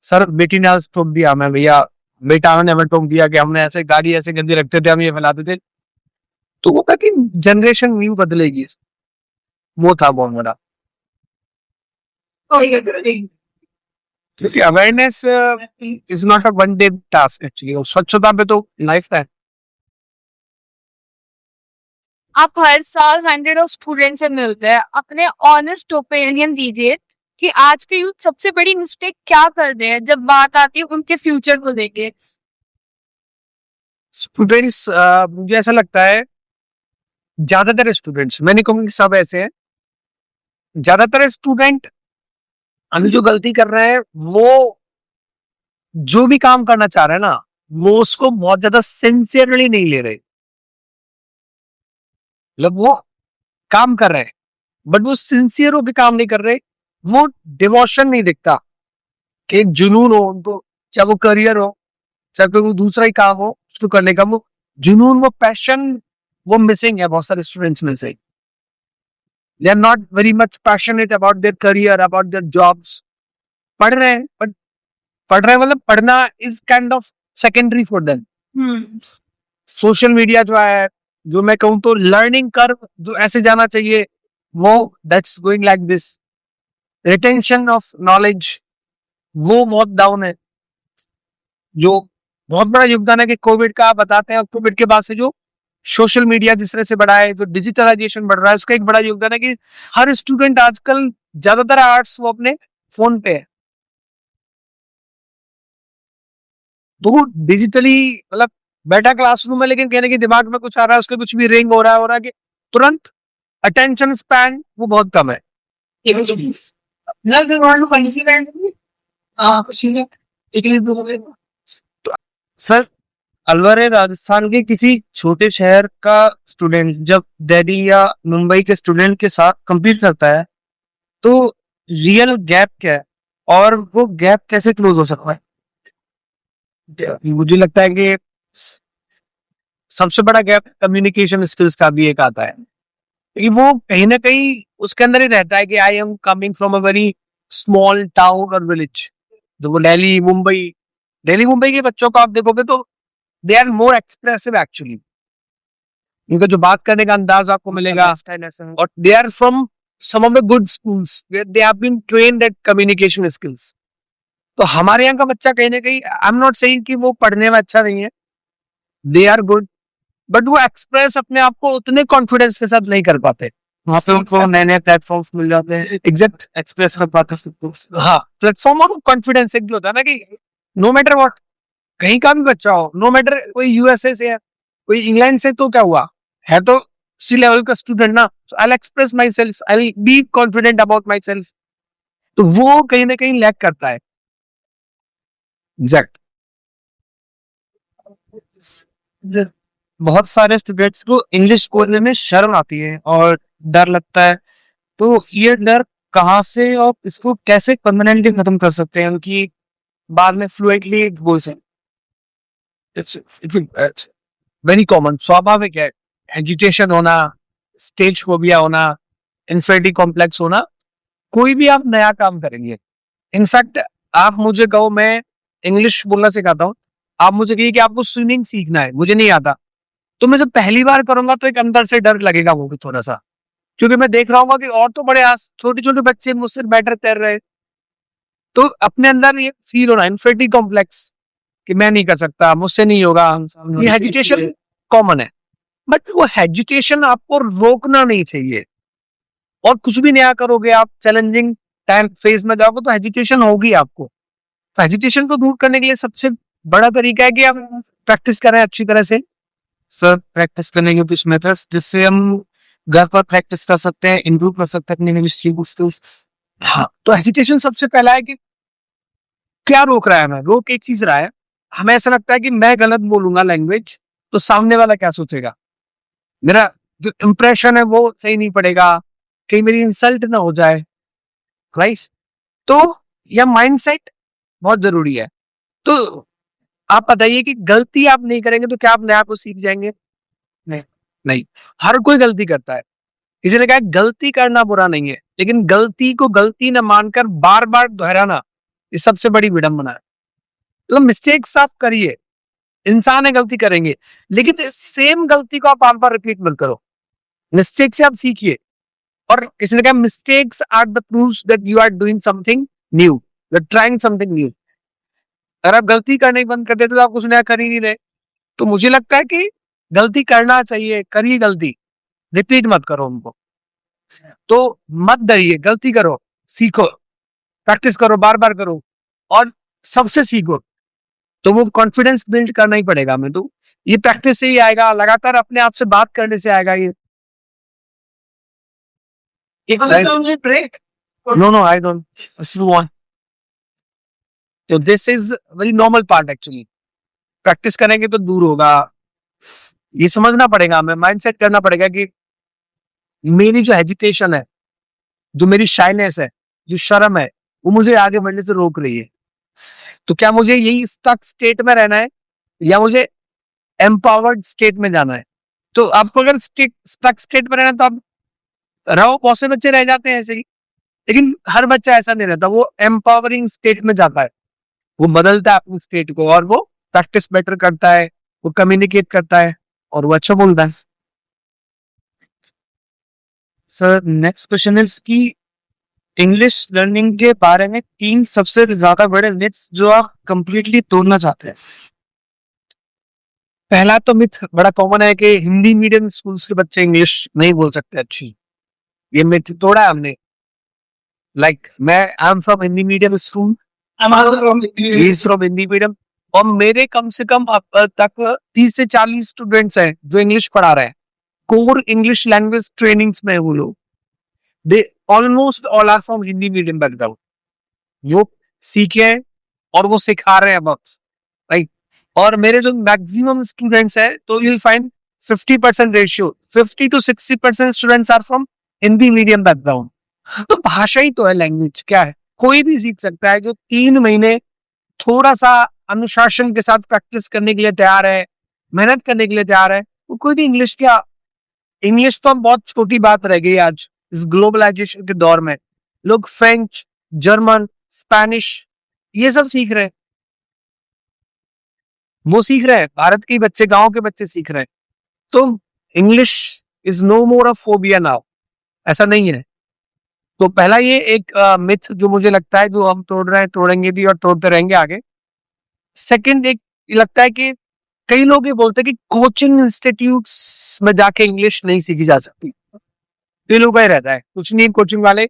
सर बेटी ने आज ठोक दिया हमें भैया बेटा ने हमें ठोक दिया कि हमने ऐसे गाड़ी ऐसे गंदी रखते थे हम ये फैलाते थे तो वो था कि जनरेशन न्यू बदलेगी वो था बहुत बड़ा क्योंकि awareness is not a one day task actually स्वच्छता पे तो लाइफ है आप हर साल 100 ऑफ स्टूडेंट से मिलते हैं अपने ऑनेस्ट ओपिनियन दीजिए कि आज के यूथ सबसे बड़ी मिस्टेक क्या कर रहे हैं जब बात आती है उनके फ्यूचर को लेके स्टूडेंट्स मुझे ऐसा लगता है ज्यादातर स्टूडेंट्स मैं नहीं कहूँगी सब ऐसे हैं ज्यादातर स्टूडेंट अभी जो गलती कर रहे हैं वो जो भी काम करना चाह रहे हैं ना वो उसको बहुत ज्यादा सिंसियरली नहीं ले रहे मतलब वो काम कर रहे हैं बट वो सिंसियर होकर काम नहीं कर रहे वो डिवोशन नहीं दिखता कि एक जुनून हो उनको चाहे वो करियर हो चाहे कोई दूसरा ही काम हो उसको करने का वो जुनून वो पैशन वो मिसिंग है बहुत सारे स्टूडेंट्स में से they are not very much passionate about their career about their jobs पढ़ रहे हैं बट पढ़ रहे हैं मतलब पढ़ना is kind of secondary for them social media जो है, जो मैं कहूँ तो लर्निंग कर्व जो ऐसे जाना चाहिए, वो that's going like this. Retention of knowledge वो बहुत डाउन है, जो बहुत बड़ा योगदान है कि कोविड का आप बताते हैं, और कोविड के बाद से जो सोशल मीडिया जिस तरह से बढ़ा है, जो डिजिटलाइजेशन बढ़ रहा है, उसका एक बड़ा योगदान है कि हर स्टूडेंट आजकल ज्यादातर आर्ट्स वो अपने फोन पे है। तो डिजिटली मतलब बैठा क्लासरूम में, लेकिन कहने के दिमाग में कुछ आ रहा है, उसके कुछ भी रिंग हो रहा है कि तुरंत अटेंशन स्पैन वो बहुत कम है। सर, अलवर है राजस्थान के किसी छोटे शहर का स्टूडेंट जब दिल्ली या मुंबई के स्टूडेंट के साथ compete करता है, तो रियल गैप क्या है और वो गैप कैसे क्लोज हो सकता है? मुझे लगता है कि सबसे बड़ा गैप कम्युनिकेशन स्किल्स का भी एक आता है, क्योंकि वो कहीं ना कहीं उसके अंदर ही रहता है कि I am coming from a very small town और विलेज। जो वो दिल्ली मुंबई के बच्चों को आप देखोगे तो they are more expressive actually, उनका जो बात करने का अंदाज आपको मिलेगा, और they are from some of the good schools where they have been trained at communication skills. तो हमारे यहाँ का बच्चा कहीं ना कहीं, आई एम नॉट सेइंग कि वो पढ़ने में अच्छा नहीं है, दे आर गुड, बट वो एक्सप्रेस अपने आप को उतने कॉन्फिडेंस के साथ नहीं कर पाते। वहाँ पे उनको नए नए प्लेटफॉर्म्स मिल जाते हैं, एग्जैक्ट एक्सप्रेस कर पाते हैं खुद को। हाँ, प्लेटफॉर्म और कॉन्फिडेंस एक जो होता है ना कि नो मैटर व्हाट, कहीं का भी बच्चा हो, नो मैटर कोई यूएसए से है, कोई इंग्लैंड से, तो क्या हुआ है, तो सी लेवल का स्टूडेंट ना, I will express my self, I will be confident about my self. तो वो कहीं ना कहीं लैक करता है। एग्जैक्ट। बहुत सारे स्टूडेंट्स को इंग्लिश बोलने में शर्म आती है और डर लगता है, तो ये डर कहाँ से और इसको कैसे परमानेंटली खत्म कर सकते हैं उनकी बाद में फ्लुएंटली बोल सकें? इट्स वेरी कॉमन, स्वाभाविक है। एजिटेशन होना, स्टेज फोबिया होना, इन्फिनिटी कॉम्प्लेक्स होना, कोई भी आप नया काम करेंगे। इनफैक्ट आप मुझे कहो मैं इंग्लिश बोलना सिखाता हूँ, आप मुझे कहिए कि आपको स्विमिंग सीखना है, मुझे नहीं आता, तो मैं जब पहली बार करूंगा तो एक अंदर से डर लगेगा वो भी थोड़ा सा, क्योंकि मैं देख रहा हूँ कि और तो बड़े छोटे छोटे बच्चे मुझसे बेटर तैर रहे, तो अपने अंदर ये फील होना इन्फिनिटी कॉम्प्लेक्स कि मैं नहीं कर सकता, मुझसे नहीं होगा, ये हेजिटेशन कॉमन है। बट वो हेजिटेशन आपको रोकना नहीं चाहिए, और कुछ भी नया करोगे आप, चैलेंजिंग टाइम फेज में जाओगे तो हेजिटेशन होगी आपको। तो हेजिटेशन को दूर करने के लिए सबसे बड़ा तरीका है कि आप प्रैक्टिस करें अच्छी तरह से। सर, प्रैक्टिस करने के कुछ मेथड्स जिससे हम घर पर प्रैक्टिस कर सकते हैं, इम्प्रूव कर सकते हैं अपनी स्किल्स? हाँ, तो हेजिटेशन सबसे पहला है कि क्या रोक रहा है हमें, रोक एक चीज रहा है, हमें ऐसा लगता है कि मैं गलत बोलूंगा लैंग्वेज तो सामने वाला क्या सोचेगा, मेरा जो इंप्रेशन है वो सही नहीं पड़ेगा, कहीं मेरी इंसल्ट ना हो जाए, राइट। तो यह माइंडसेट बहुत जरूरी है। तो आप बताइए कि गलती आप नहीं करेंगे तो क्या आप नया कुछ सीख जाएंगे? नहीं, हर कोई गलती करता है। किसी ने कहा गलती करना बुरा नहीं है, लेकिन गलती को गलती न मानकर बार बार दोहराना ये सबसे बड़ी विडंबना है। तो मिस्टेक्स आप करिए, इंसान है, गलती करेंगे, लेकिन सेम गलती को आप बार बार रिपीट मत करो। मिस्टेक से आप सीखिए, और किसी ने कहा mistakes are the proofs that you are doing something new, you are trying something new. अगर आप गलती करने बंद कर देते तो आप कुछ नया कर ही नहीं रहे। तो मुझे लगता है कि गलती करना चाहिए, करिए गलती, रिपीट मत करो उनको। तो मत डरिए, गलती करो, सीखो, प्रैक्टिस करो, बार बार करो, और सबसे सीखो। तो वो कॉन्फिडेंस बिल्ड करना ही पड़ेगा हमें, तो ये प्रैक्टिस से ही आएगा, लगातार अपने आप से बात करने से आएगा ये। Break No, I don't. Let's move on. So this is very normal part actually. Practice करेंगे तो दूर होगा। ये समझना पड़ेगा हमें, माइंडसेट करना पड़ेगा कि मेरी जो हेजिटेशन है, जो मेरी शाइनेस है, जो शर्म है, वो मुझे आगे बढ़ने से रोक रही है। तो क्या मुझे यही स्टक स्टेट में रहना है या मुझे एम्पावर्ड स्टेट में जाना है? तो आपको अगर स्टक स्टेट में रहना है तो आप रहो, बहुत से बच्चे रह जाते हैं ऐसे ही, लेकिन हर बच्चा ऐसा नहीं रहता, वो एम्पावरिंग स्टेट में जाता है, वो बदलता है अपनी स्टेट को, और वो प्रैक्टिस बेटर करता है, वो कम्युनिकेट करता है और वो अच्छा बोलता है। सर नेक्स्ट क्वेश्चन इज कि इंग्लिश लर्निंग के बारे में 3 सबसे ज्यादा बड़े मिथ्स जो आप कंप्लीटली तोड़ना चाहते हैं। पहला तो मिथ बड़ा कॉमन है कि हिंदी मीडियम स्कूल्स के बच्चे इंग्लिश नहीं बोल सकते अच्छी। ये मिथ तोड़ा है हमने। लाइक मैं I am from Hindi medium school, I'm also from India. He is from Hindi medium, और मेरे कम से कम अब तक 30 से 40 स्टूडेंट्स हैं जो इंग्लिश पढ़ा रहे हैं। कोर इंग्लिश लैंग्वेज ट्रेनिंग्स में है वो लोग। They almost all are from Hindi medium background. वो सीखे हैं और वो सिखा रहे हैं अब, राइट। और मेरे जो मैक्सिमम स्टूडेंट्स हैं तो you will find 50% ratio, 50 to 60% students are from Hindi medium background. तो भाषा ही तो है, लैंग्वेज क्या है, कोई भी सीख सकता है। जो 3 महीने थोड़ा सा अनुशासन के साथ प्रैक्टिस करने के लिए तैयार है, मेहनत करने के लिए तैयार है, वो कोई भी इंग्लिश क्या, इंग्लिश तो बहुत छोटी बात रह गई आज इस ग्लोबलाइजेशन के दौर में। लोग फ्रेंच, जर्मन, स्पेनिश ये सब सीख रहे हैं। वो सीख रहे हैं, भारत के बच्चे, गांव के बच्चे सीख रहे हैं। तो English is no more a phobia now, ऐसा नहीं है। तो पहला ये एक मिथ जो मुझे लगता है जो हम तोड़ रहे हैं, तोड़ेंगे भी और तोड़ते रहेंगे आगे। सेकंड एक लगता है कि कई लोग ये बोलते हैं कि कोचिंग इंस्टीट्यूट्स में जाके इंग्लिश नहीं सीखी जा सकती। ये लोग भाई रहता है कुछ नहीं, कोचिंग वाले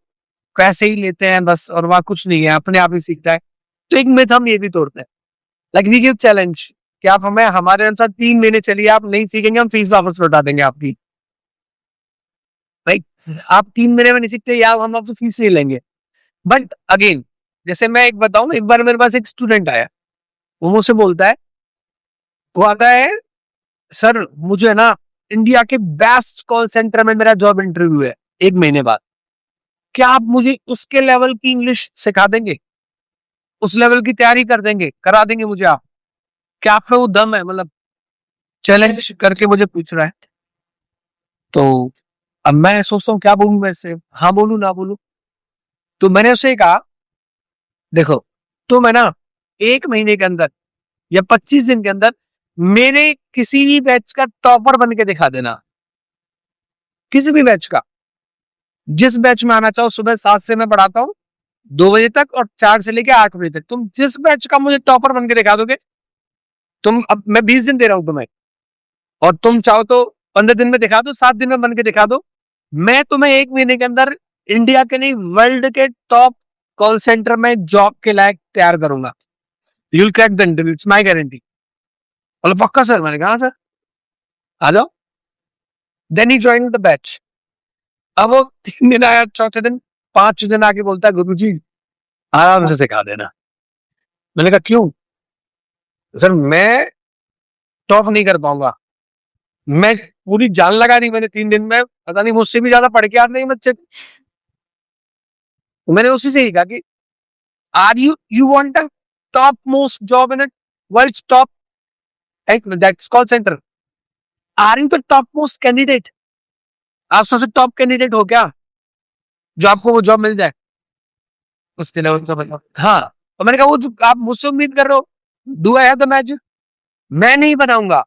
पैसे ही लेते हैं बस, और वहां कुछ नहीं है, अपने आप ही सीखता है। तो एक मिथ हम ये भी तोड़ते हैं। लाइक वी गिव चैलेंज कि आप हमें हमारे अनुसार 3 महीने चलिए, आप नहीं सीखेंगे हम फीस वापस लौटा देंगे आपकी। राइट, आप 3 महीने में नहीं सीखते या हम आपसे फीस ले लेंगे। बट अगेन जैसे मैं एक बताऊं, एक बार मेरे पास एक स्टूडेंट आया, वो मुझसे बोलता है, वो आता है, सर मुझे ना इंडिया के बेस्ट कॉल सेंटर में मेरा जॉब इंटरव्यू है 1 महीने बाद, क्या आप मुझे उसके लेवल की इंग्लिश सिखा देंगे, उस लेवल की तैयारी कर देंगे, करा देंगे मुझे आप? क्या आप में वो दम है? मतलब चैलेंज करके मुझे पूछ रहा है। तो अब मैं सोचता हूँ क्या बोलूं मैं इससे, हाँ बोलूं ना बोलूं। तो मैंने उससे कहा, देखो तुम है ना 1 महीने के अंदर या 25 दिन के अंदर मेरे किसी भी बैच का टॉपर बन के दिखा देना, किसी भी बैच का, जिस बैच में आना चाहो। सुबह 7 से मैं पढ़ाता हूँ 2 बजे तक, और 4 से लेके 8 बजे तक। तुम जिस बैच का मुझे टॉपर बन के दिखा दोगे, तुम, अब मैं 20 दिन दे रहा हूं तुम्हें, और तुम चाहो तो 15 दिन में दिखा दो, 7 दिन में बन के दिखा दो, मैं तुम्हें 1 महीने के अंदर इंडिया के नहीं वर्ल्ड के टॉप कॉल सेंटर में जॉब के लायक तैयार करूंगा। You will crack the interview, it's my guarantee. बोले पक्का सर? मैंने कहा सर आ जाओ। Then he join the batch. अब वो 3 दिन आया, चौथे दिन 5 दिन आके बोलता है, गुरुजी आराम से सिखा देना। मैंने कहा क्यों? सर मैं टॉप नहीं कर पाऊंगा, मैं पूरी जान लगा दी मैंने 3 दिन में, पता नहीं मुझसे भी ज्यादा पढ़ के आते हैं बच्चे। तो मैंने उसी से ही कहा कि are you want a top most job in world top that's call center, are you the top most candidate? आप सबसे टॉप कैंडिडेट हो क्या जो आपको वो जॉब मिल जाए उसके लेवल का? बताओ। हाँ, और मैंने कहा वो जो आप मुझसे उम्मीद कर रहे हो, do I have the magic? मैं नहीं बनाऊंगा,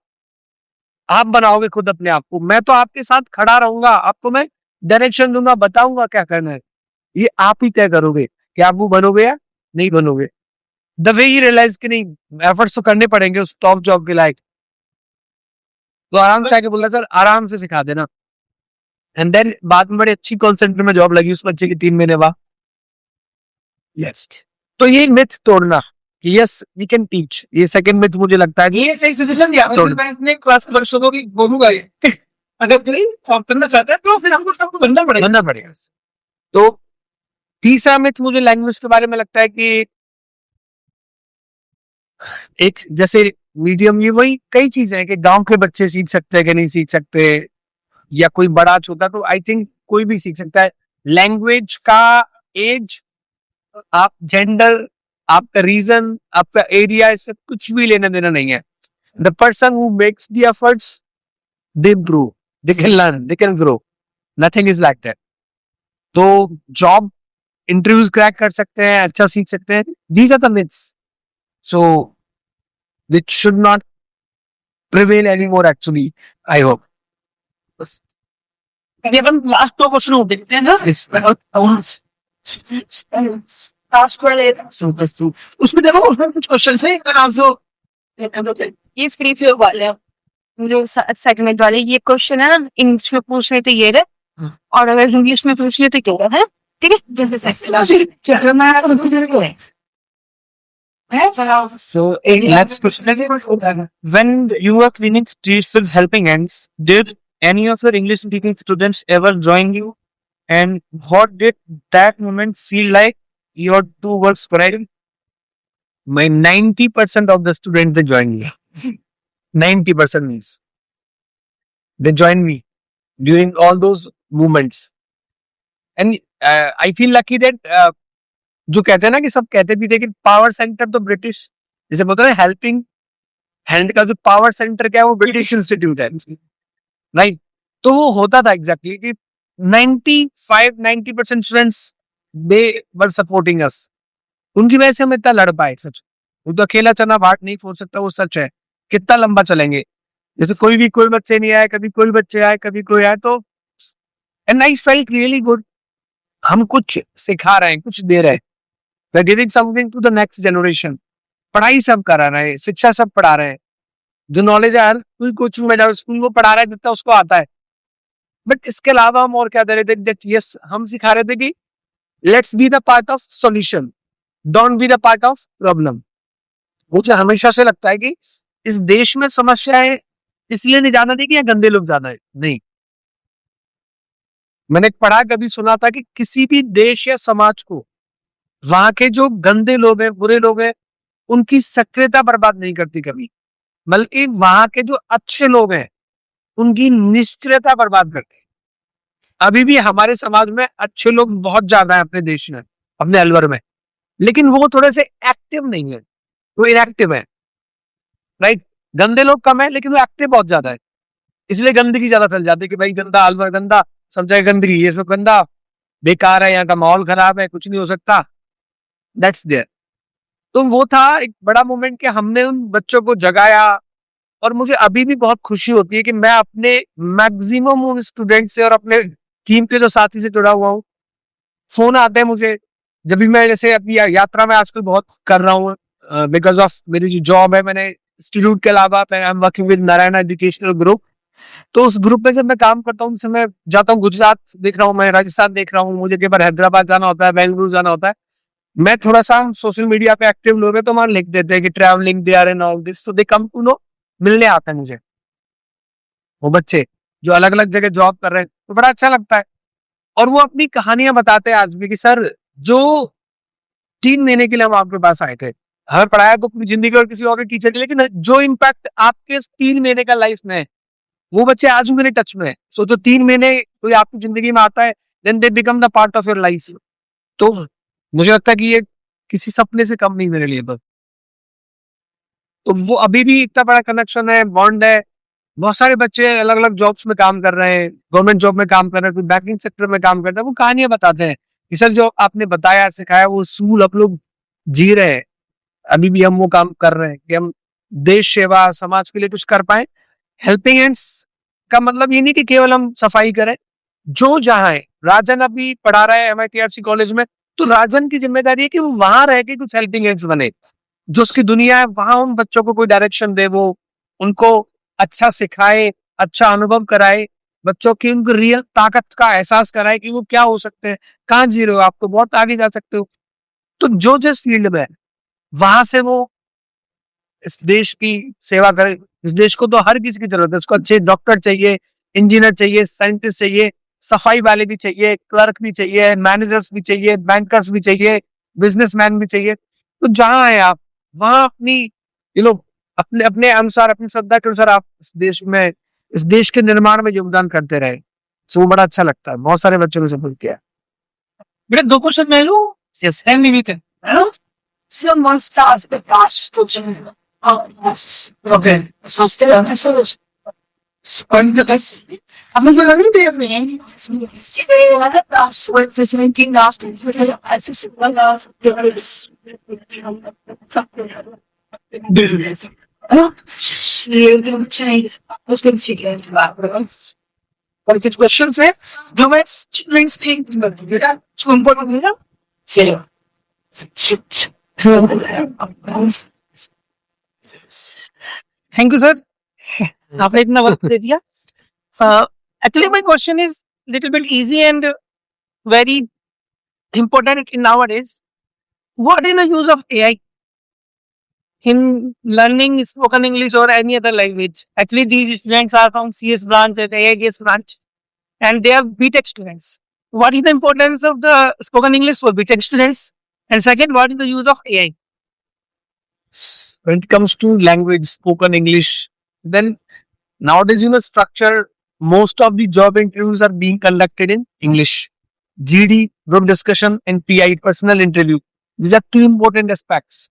आप बनाओगे खुद अपने आप को। मैं तो आपके साथ खड़ा रहूंगा, आपको मैं डायरेक्शन दूंगा, बताऊंगा क्या करना है, ये आप ही तय करोगे कि आप वो बनोगे या नहीं बनोगे। द वे ही रियलाइज कि नहीं, एफर्ट्स तो करने पड़ेंगे उस टॉप जॉब के लायक। तो आराम से आके बोला, सर आराम से सिखा देना। एंड देन बाद में बड़ी अच्छी कॉल सेंटर में जॉब लगी उस बच्चे की 3 महीने बाद। यस, तो ये मिथ तोड़ना कि यस वी कैन टीच, ये सेकंड मिथ मुझे लगता है कि ये सही सजेशन दिया तोड़- मैं अपने क्लास के दर्शकों की बोलूंगा ये। अगर कोई फॉर्म करना चाहता है तो फिर हमको सबको बनना पड़ेगा। बनना पड़ेगा। तो तीसरा मिथ मुझे लैंग्वेज के बारे में लगता है कि एक जैसे मीडियम, ये वही कई चीजें हैं कि गांव के बच्चे सीख सकते हैं कि नहीं सीख सकते, या कोई बड़ा छोटा, तो आई थिंक कोई भी सीख सकता है। लैंग्वेज का एज, आप जेंडर, आपका रीजन, आपका एरिया, इससे कुछ भी लेना देना नहीं है। The person who makes the efforts they improve, they can learn, they can grow, nothing is like that. तो जॉब इंटरव्यूज क्रैक कर सकते हैं, अच्छा सीख सकते हैं, these are the myths, so which should not prevail anymore actually. I hope. अभी अपन last दो क्वेश्चन हो देखते हैं ना लास्ट वाले उसमें देखो उसमें कुछ क्वेश्चन है आराम से ये फ्री फ्लो वाले हैं जो सेगमेंट वाले ये क्वेश्चन है ना इंग्लिश में पूछने तो ये है और अगर इंग्लिश में पूछने तो क्या है ठीक है कैसे मैं So, next question is, when you were cleaning streets with helping hands, did any of your English speaking students ever join you? And what did that moment feel like? Your two words colliding? My 90% of the students they join me. 90% means they join me during all those moments. And I feel lucky that जो कहते हैं ना कि सब कहते भी थे कि पावर सेंटर तो ब्रिटिश जैसे बोलते हैं हेल्पिंग हैंड का जो पावर सेंटर क्या है वो ब्रिटिश इंस्टीट्यूट है राइट तो वो होता था एग्जैक्टली कि 90% students they were supporting us उनकी वजह से हम इतना लड़ पाए सच वो तो अकेला चना बाट नहीं फोड़ सकता वो सच है कितना लंबा चलेंगे जैसे कोई बच्चे नहीं आए कभी कोई बच्चे आए कभी कोई आए तो and I felt really good हम कुछ सिखा रहे हैं कुछ दे रहे हैं We're giving something to the next generation. पढ़ाई सब करा रहे हैं शिक्षा सब पढ़ा रहे हैं जो नॉलेज है हर कोई कोचिंग में जाओ स्कूल को पढ़ा रहा है जितना उसको आता है बट इसके अलावा हम और क्या दे रहे थे यस हम सिखा रहे थे कि let's be the part of solution don't be the part of problem मुझे हमेशा से लगता है कि इस देश में समस्या है इसलिए नहीं जाना थी कि यहाँ गंदे लोग ज्यादा है नहीं मैंने पढ़ा कभी सुना था कि किसी भी देश या समाज को वहां के जो गंदे लोग हैं बुरे लोग हैं उनकी सक्रियता बर्बाद नहीं करती कभी बल्कि वहां के जो अच्छे लोग हैं उनकी निष्क्रियता बर्बाद करते हैं अभी भी हमारे समाज में अच्छे लोग बहुत ज्यादा है अपने देश में अपने अलवर में लेकिन वो थोड़े से एक्टिव नहीं है वो इनएक्टिव है राइट गंदे लोग कम है लेकिन वो एक्टिव बहुत ज्यादा है इसलिए गंदगी ज्यादा फैल जाती है कि भाई गंदा अलवर गंदा सब जगह गंदगी ये सब गंदा बेकार है यहाँ का माहौल खराब है कुछ नहीं हो सकता दैट्स देयर तो वो था एक बड़ा मोमेंट कि हमने उन बच्चों को जगाया और मुझे अभी भी बहुत खुशी होती है कि मैं अपने मैक्सिमम उन स्टूडेंट से और अपने टीम के जो साथी से जुड़ा हुआ हूँ फोन आते हैं मुझे जब भी मैं जैसे अभी यात्रा में आजकल बहुत कर रहा हूँ बिकॉज ऑफ मेरी जो जॉब है मैंने इंस्टीट्यूट के अलावा I am working with Narayan educational group तो उस ग्रुप में जब मैं काम करता हूँ मैं जाता हूँ गुजरात देख रहा हूँ मैं राजस्थान देख रहा हूँ मुझे कई बार हैदराबाद जाना होता है बेंगलुरु जाना होता है मैं थोड़ा सा सोशल मीडिया पे एक्टिव लोग हैं तो वहां लिख देते हैं कि travelling they are and all this so they come to know मिलने आते हैं मुझे वो बच्चे जो अलग अलग जगह जॉब कर रहे हैं तो बड़ा अच्छा लगता है और वो अपनी कहानियां बताते हैं आज भी कि सर जो 3 महीने के लिए हम आपके पास आए थे हमें पढ़ाया तो पूरी जिंदगी और किसी और टीचर के लेकिन जो इम्पैक्ट आपके 3 महीने का लाइफ में वो बच्चे आज मेरे टच में है सो जो 3 महीने कोई आपकी जिंदगी में आता है then they become the part of your life तो मुझे लगता है कि ये किसी सपने से कम नहीं मेरे लिए बस तो वो अभी भी इतना बड़ा कनेक्शन है बॉन्ड है बहुत सारे बच्चे अलग अलग जॉब्स में काम कर रहे हैं गवर्नमेंट जॉब में काम कर रहे हैं कोई बैंकिंग सेक्टर में काम करते हैं वो कहानियां बताते हैं कि सर जो आपने बताया सिखाया वो सूल आप लोग जी रहे हैं अभी भी हम वो काम कर रहे हैं कि हम देश सेवा समाज के लिए कुछ कर पाए हेल्पिंग हैंड्स का मतलब ये नहीं कि केवल हम सफाई करें जो जहाँ है राजन अभी पढ़ा रहा है MITRC कॉलेज में तो राजन की जिम्मेदारी है कि वो वहां रह के कुछ हेल्पिंग हैंड्स बने जो उसकी दुनिया है वहां उन बच्चों को कोई डायरेक्शन दे वो उनको अच्छा सिखाए अच्छा अनुभव कराए बच्चों की उनको रियल ताकत का एहसास कराए कि वो क्या हो सकते हैं कहाँ जी रहे हो आप तो बहुत आगे जा सकते हो तो जो जिस फील्ड में है वहां से वो इस देश की सेवा करे इस देश को तो हर किसी की जरूरत है उसको अच्छे डॉक्टर चाहिए इंजीनियर चाहिए साइंटिस्ट चाहिए सफाई वाले भी चाहिए क्लर्क भी चाहिए मैनेजर्स भी चाहिए बैंकर्स भी चाहिए बिजनेसमैन भी चाहिए तो जहां है आप वहां अपनी अपने अपने अनुसार अपनी श्रद्धा के अनुसार आप इस देश के निर्माण में योगदान करते रहे तो वो बड़ा अच्छा लगता है बहुत सारे बच्चों ने सपोर्ट किया बेटा 2 क्वेश्चन मैं लूं यस एंड लिमिट है ना someone starts the past okay so still I'm not going to be a man. See, the past with this 19 last because I just और कुछ क्वेश्चन है जो मैं स्टूडेंट्स के बेटा उनको बोलूंगा चलो थैंक यू सर आपने इतना वक्त दे दिया actually my question is little bit easy and very important in nowadays. What is the use of AI in learning spoken English or any other language? Actually, these students are from CS branch and AIDS branch, and they are BTech students. What is the importance of the spoken English for BTech students? And second, what is the use of AI? When it comes to language, spoken English, then nowadays, structure, most of the job interviews are being conducted in English. GD, group discussion, and PI, personal interview. These are two important aspects.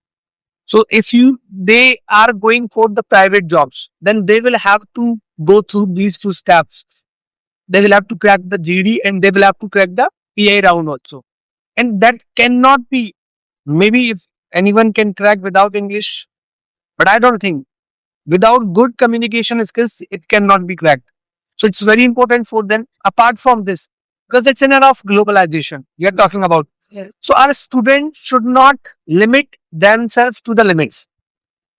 So if they are going for the private jobs, then they will have to go through these two steps. They will have to crack the GD and they will have to crack the PI round also. And that cannot be, maybe if anyone can crack without English, but I don't think without good communication skills, it cannot be cracked. So it's very important for them apart from this, because it's an era of globalization we are talking about. Yeah. So our students should not limit themselves to the limits.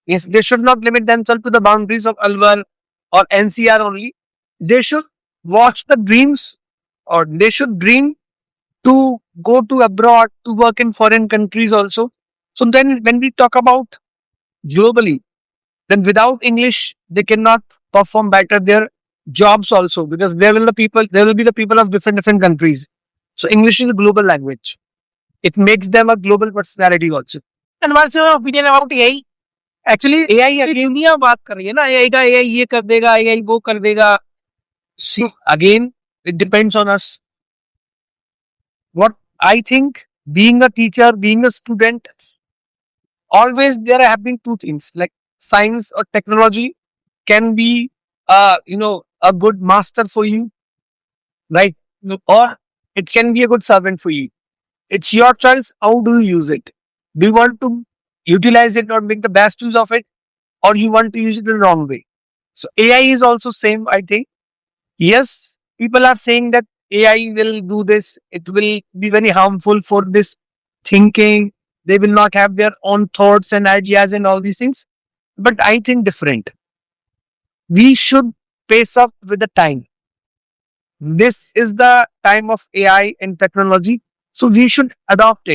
Yes, they should not limit themselves to the boundaries of Alwar or NCR only. They should watch the dreams, or they should dream to go to abroad, to work in foreign countries also. So then when we talk about globally, then without English, they cannot perform better their jobs also, because there will be the people of different countries. So English is a global language. It makes them a global personality also. And what's your opinion about AI? Actually, AI पूरी again, दुनिया बात कर रही है ना AI का, AI ये कर देगा, AI वो कर देगा. see, again, it depends on us. What I think, being a teacher, being a student, always there have been two things, like science or technology can be a good master for you, right? Or it can be a good servant for you. It's your choice. How do you use it? Do you want to utilize it or make the best use of it, or you want to use it in the wrong way? So AI is also same, I think. Yes, people are saying that AI will do this. It will be very harmful for this thinking. They will not have their own thoughts and ideas and all these things. But I think different. We should pace up with the time. This is the time of AI and technology. So we should adopt it.